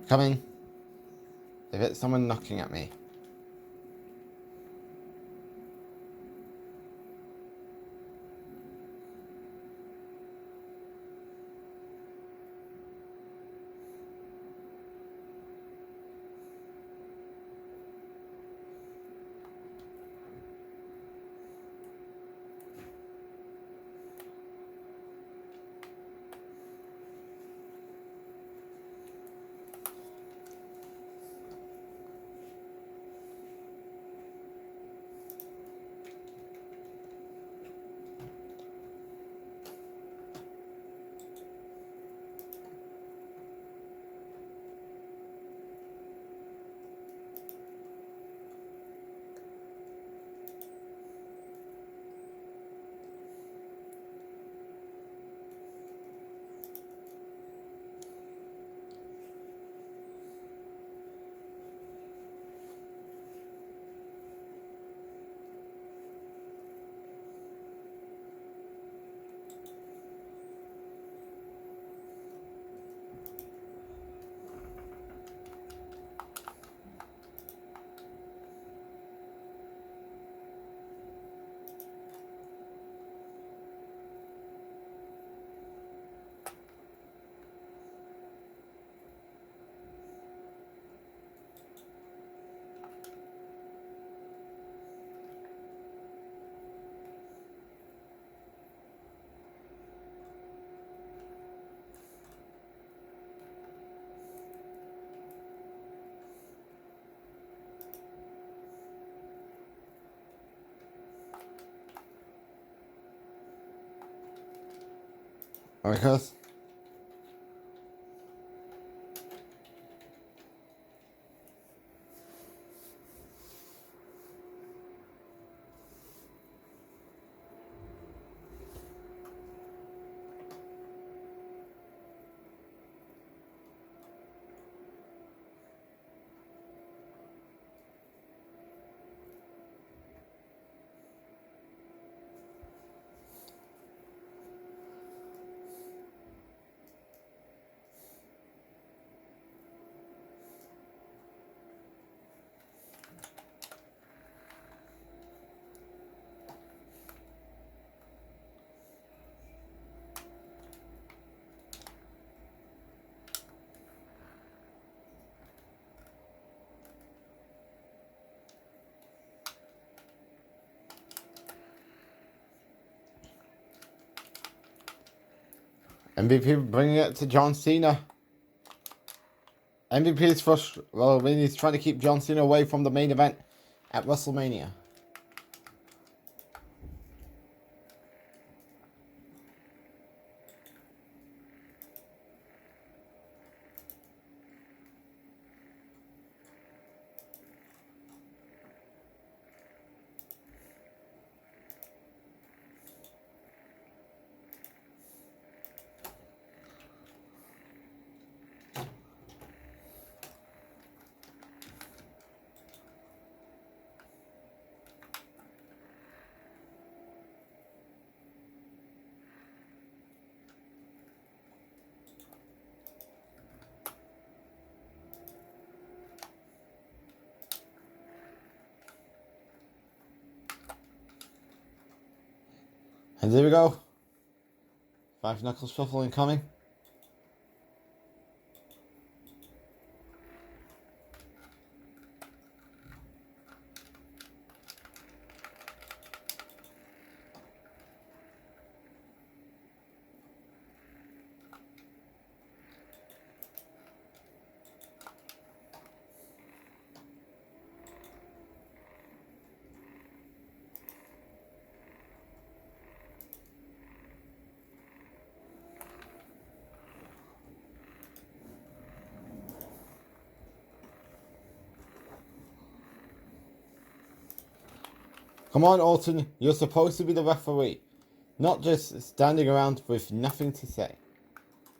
Coming. If it's someone knocking at me. Because MVP bringing it to John Cena. MVP is frustrated. Well, he's trying to keep John Cena away from the main event at WrestleMania. And there we go. 5 knuckles shuffle incoming. Come on, Orton, you're supposed to be the referee, not just standing around with nothing to say.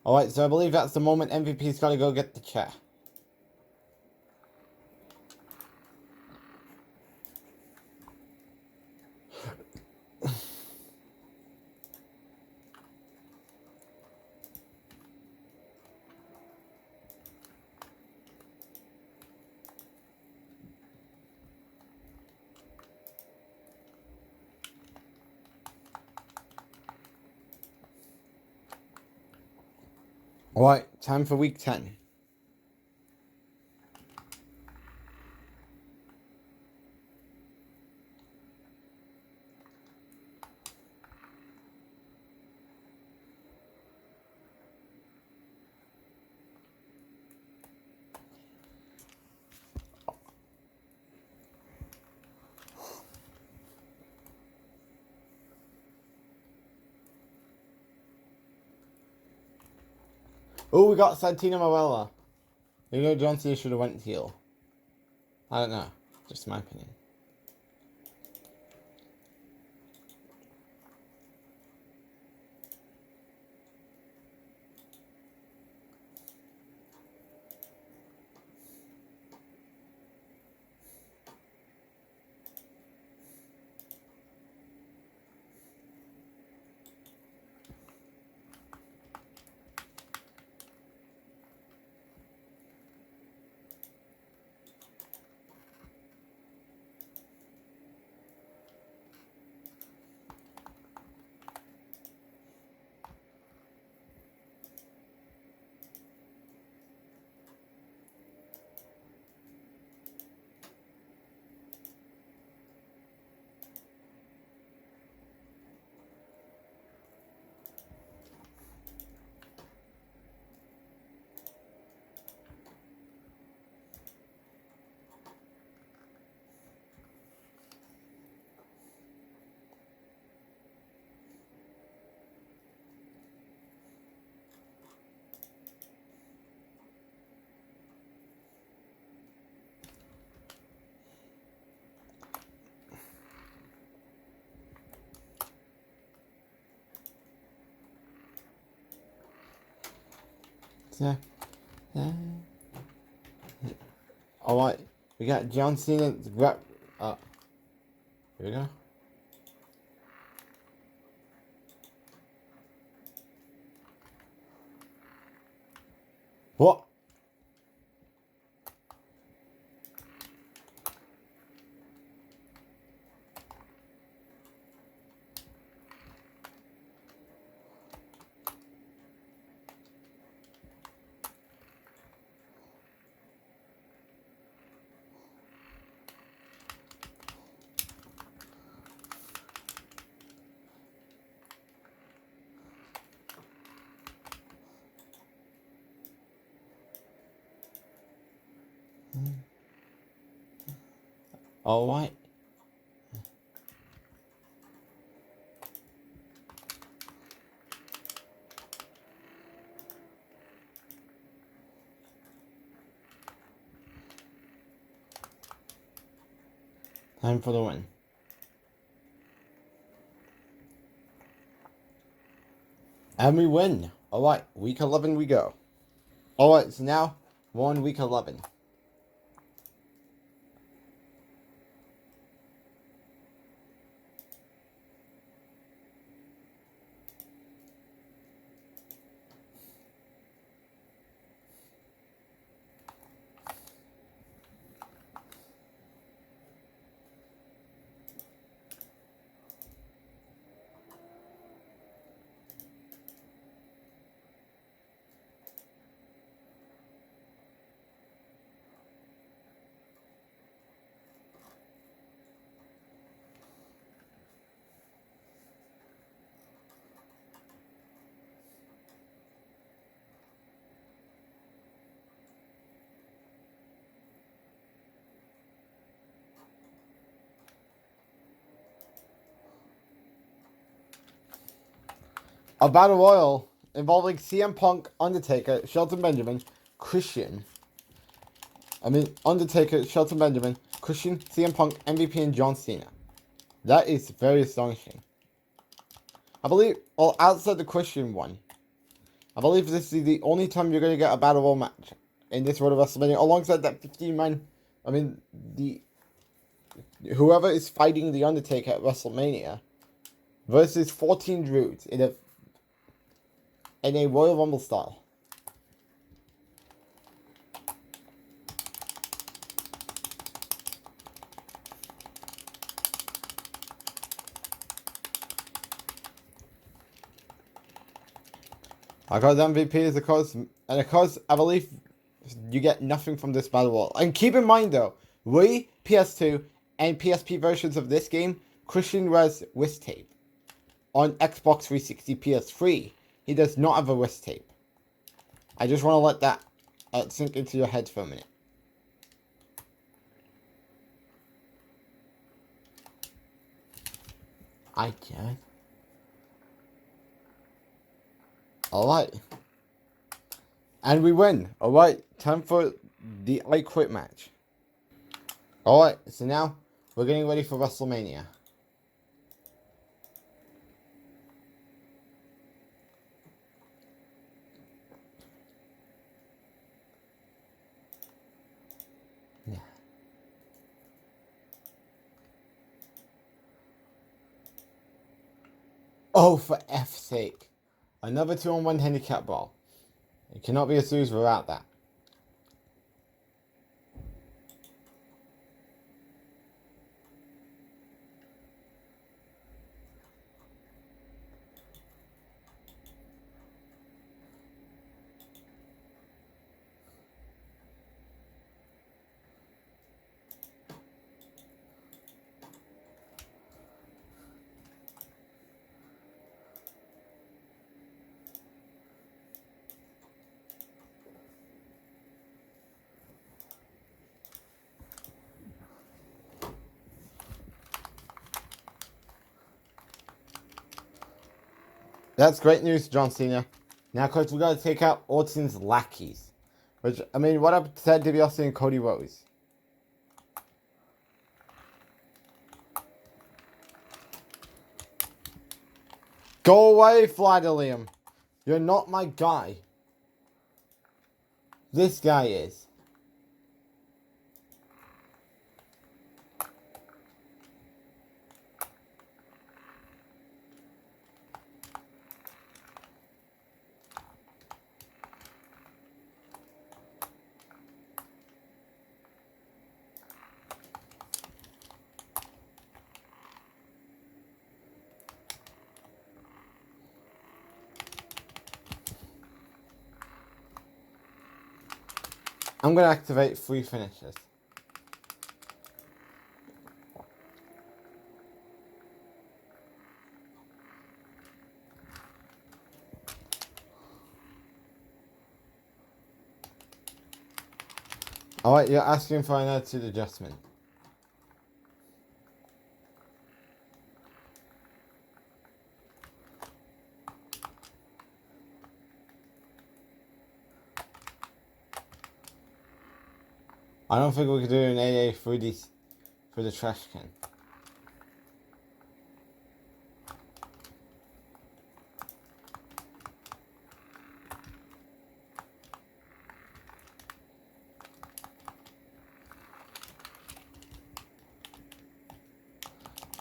Alright, so I believe that's the moment MVP's got to go get the chair. Alright, time for week 10. Oh, we got Santina Marella. You know, John Cena should have went heel. I don't know. Just my opinion. So, alright, we got John Cena. Here we go. What? Alright. Time for the win. And we win. Alright, week 11 we go. Alright, so now we're on week 11. A battle royal involving CM Punk, Undertaker, Shelton Benjamin, Undertaker, Shelton Benjamin, Christian, CM Punk, MVP, and John Cena. That is very astonishing. I believe, well, outside the Christian one, I believe this is the only time you're going to get a battle royal match in this Road to WrestleMania, alongside that 15-man, whoever is fighting the Undertaker at WrestleMania versus 14 Druids in a Royal Rumble style. Because MVP is the cause, and because I believe you get nothing from this battle royal. And keep in mind though, Wii, PS2, and PSP versions of this game, Christian wears wrist tape. On Xbox 360 PS3, he does not have a wrist tape. I just want to let that sink into your head for a minute. I can. Alright. And we win. Alright, time for the I Quit match. Alright, so now we're getting ready for WrestleMania. Yeah. Oh, for F's sake. Another 2-on-1 handicap ball. It cannot be a series without that. That's great news, John Cena. Now, of course, we got to take out Orton's lackeys. Which, I mean, what up to Ted DiBiase and Cody Rhodes? Go away, Fly to Liam. You're not my guy. this guy is. I'm going to activate 3 finishes. Alright, you're asking for an attitude adjustment. I don't think we could do an AA through the trash can.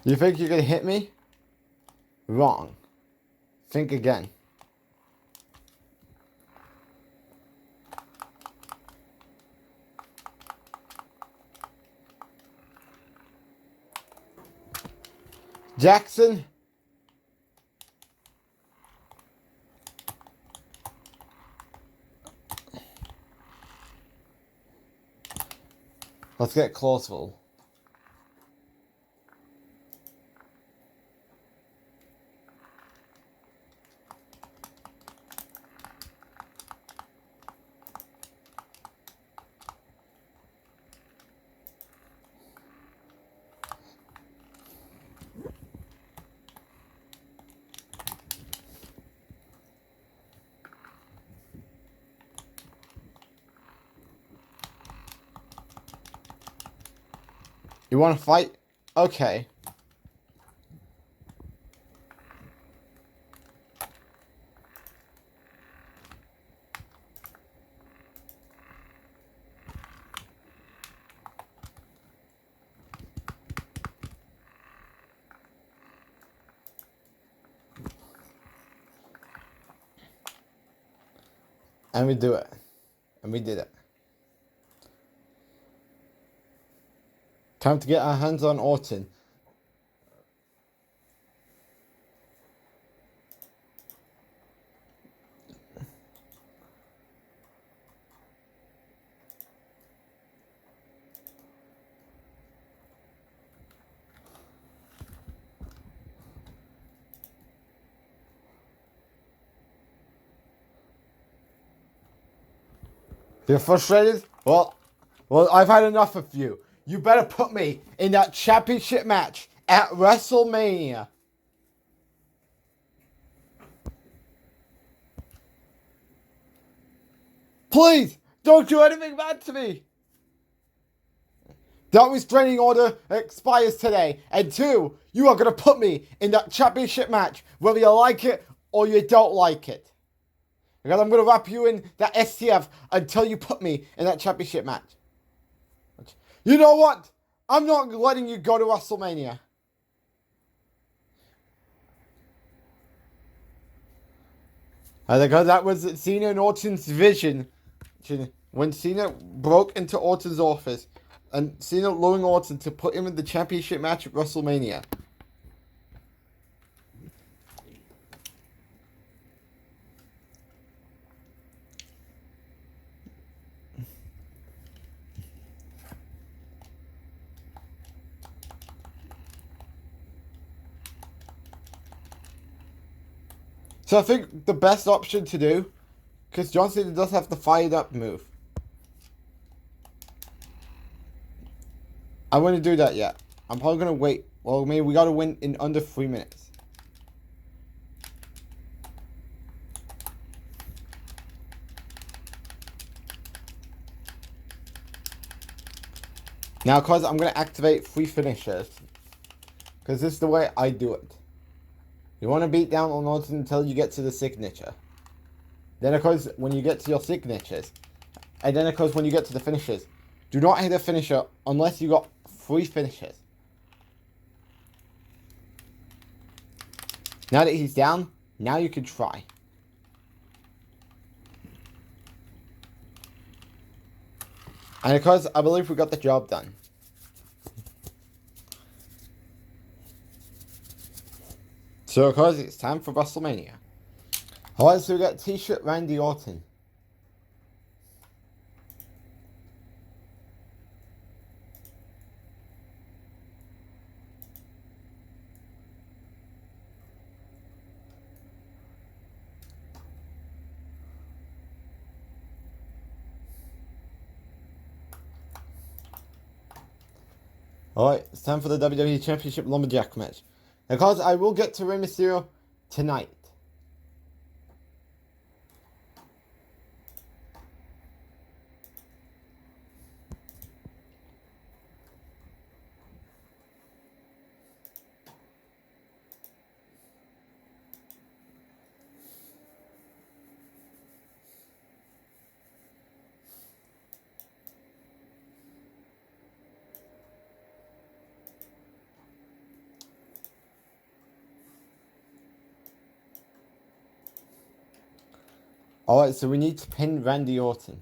You think you can hit me? Wrong. Think again. Jackson. Let's get Clausville. You want to fight? Okay. And we do it. And we did it. Time to get our hands on Orton. You're frustrated? Well, I've had enough of you. You better put me in that championship match at WrestleMania. Please, don't do anything bad to me. That restraining order expires today. And 2, you are going to put me in that championship match, whether you like it or you don't like it. Because I'm going to wrap you in that STF until you put me in that championship match. You know what? I'm not letting you go to WrestleMania. Because that was Cena and Orton's vision. When Cena broke into Orton's office and Cena luring Orton to put him in the championship match at WrestleMania. So I think the best option to do, because John Cena does have the fired up move. I wouldn't do that yet. I'm probably going to wait. Well, maybe we got to win in under 3 minutes. Now, cause I'm going to activate 3 finishers. Because this is the way I do it. You want to beat down on Orton until you get to the signature. Then, of course, when you get to your signatures, And then, of course, when you get to the finishers, do not hit a finisher unless you got 3 finishers. Now that he's down, now you can try. And of course, I believe we got the job done. So of course, it's time for WrestleMania. Alright, so we got T-shirt Randy Orton. Alright, it's time for the WWE Championship Lumberjack match. Now, guys, I will get to Rey Mysterio tonight. Alright, so we need to pin Randy Orton.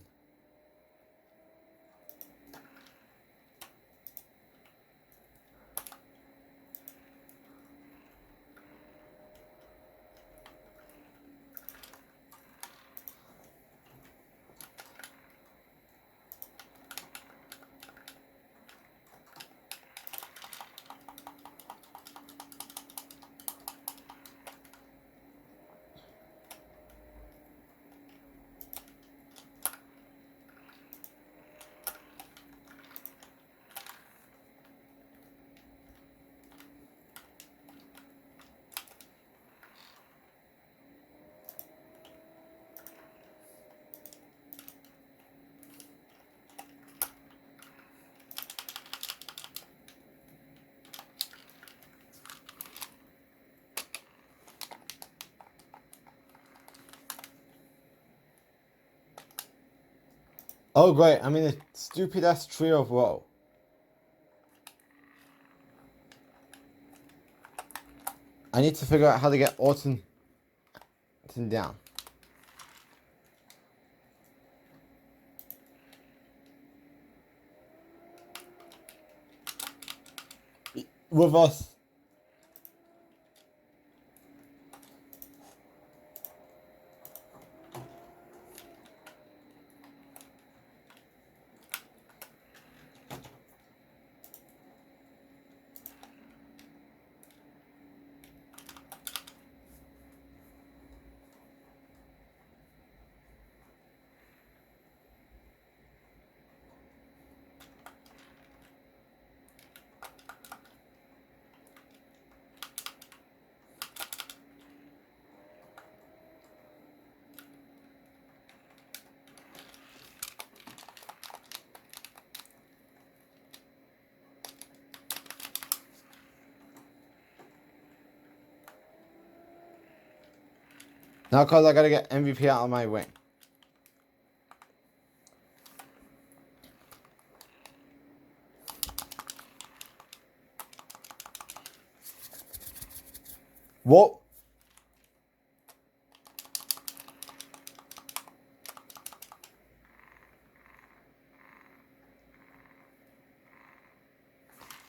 Oh great, I'm in a stupid ass trio of woe. I need to figure out how to get Orton down. Reverse. Now, cause I gotta get MVP out of my way. Whoa.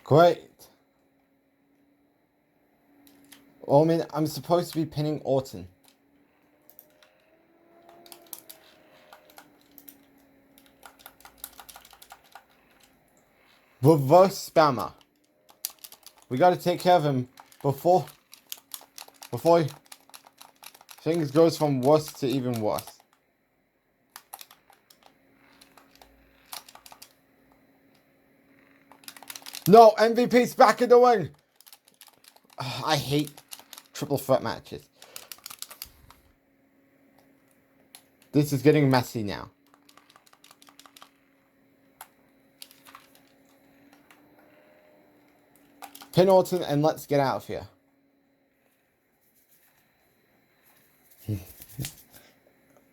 Great. Oh, I mean, I'm supposed to be pinning Orton. Reverse spammer. We gotta take care of him before things goes from worse to even worse. No, MVP's back in the ring. Ugh, I hate triple threat matches. This is getting messy now. Pin Orton and let's get out of here.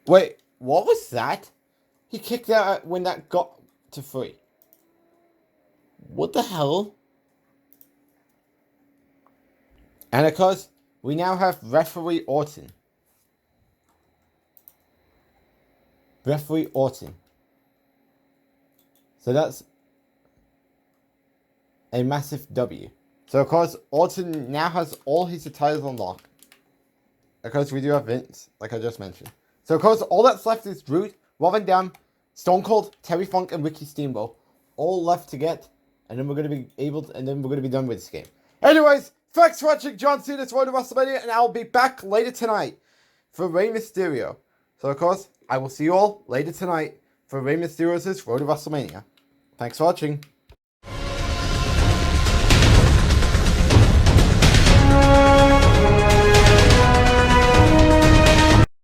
Wait, what was that? He kicked out when that got to 3. What the hell? And of course, we now have referee Orton. Referee Orton. So that's a massive W. So of course, Orton now has all his titles on lock. Of course, we do have Vince, like I just mentioned. So of course, all that's left is Drew, Robin Dam, Stone Cold, Terry Funk, and Ricky Steamboat. All left to get, and then we're going to be able to, and then we're going to be done with this game. Anyways, thanks for watching John Cena's Road to WrestleMania, and I'll be back later tonight for Rey Mysterio. So of course, I will see you all later tonight for Rey Mysterio's Road to WrestleMania. Thanks for watching.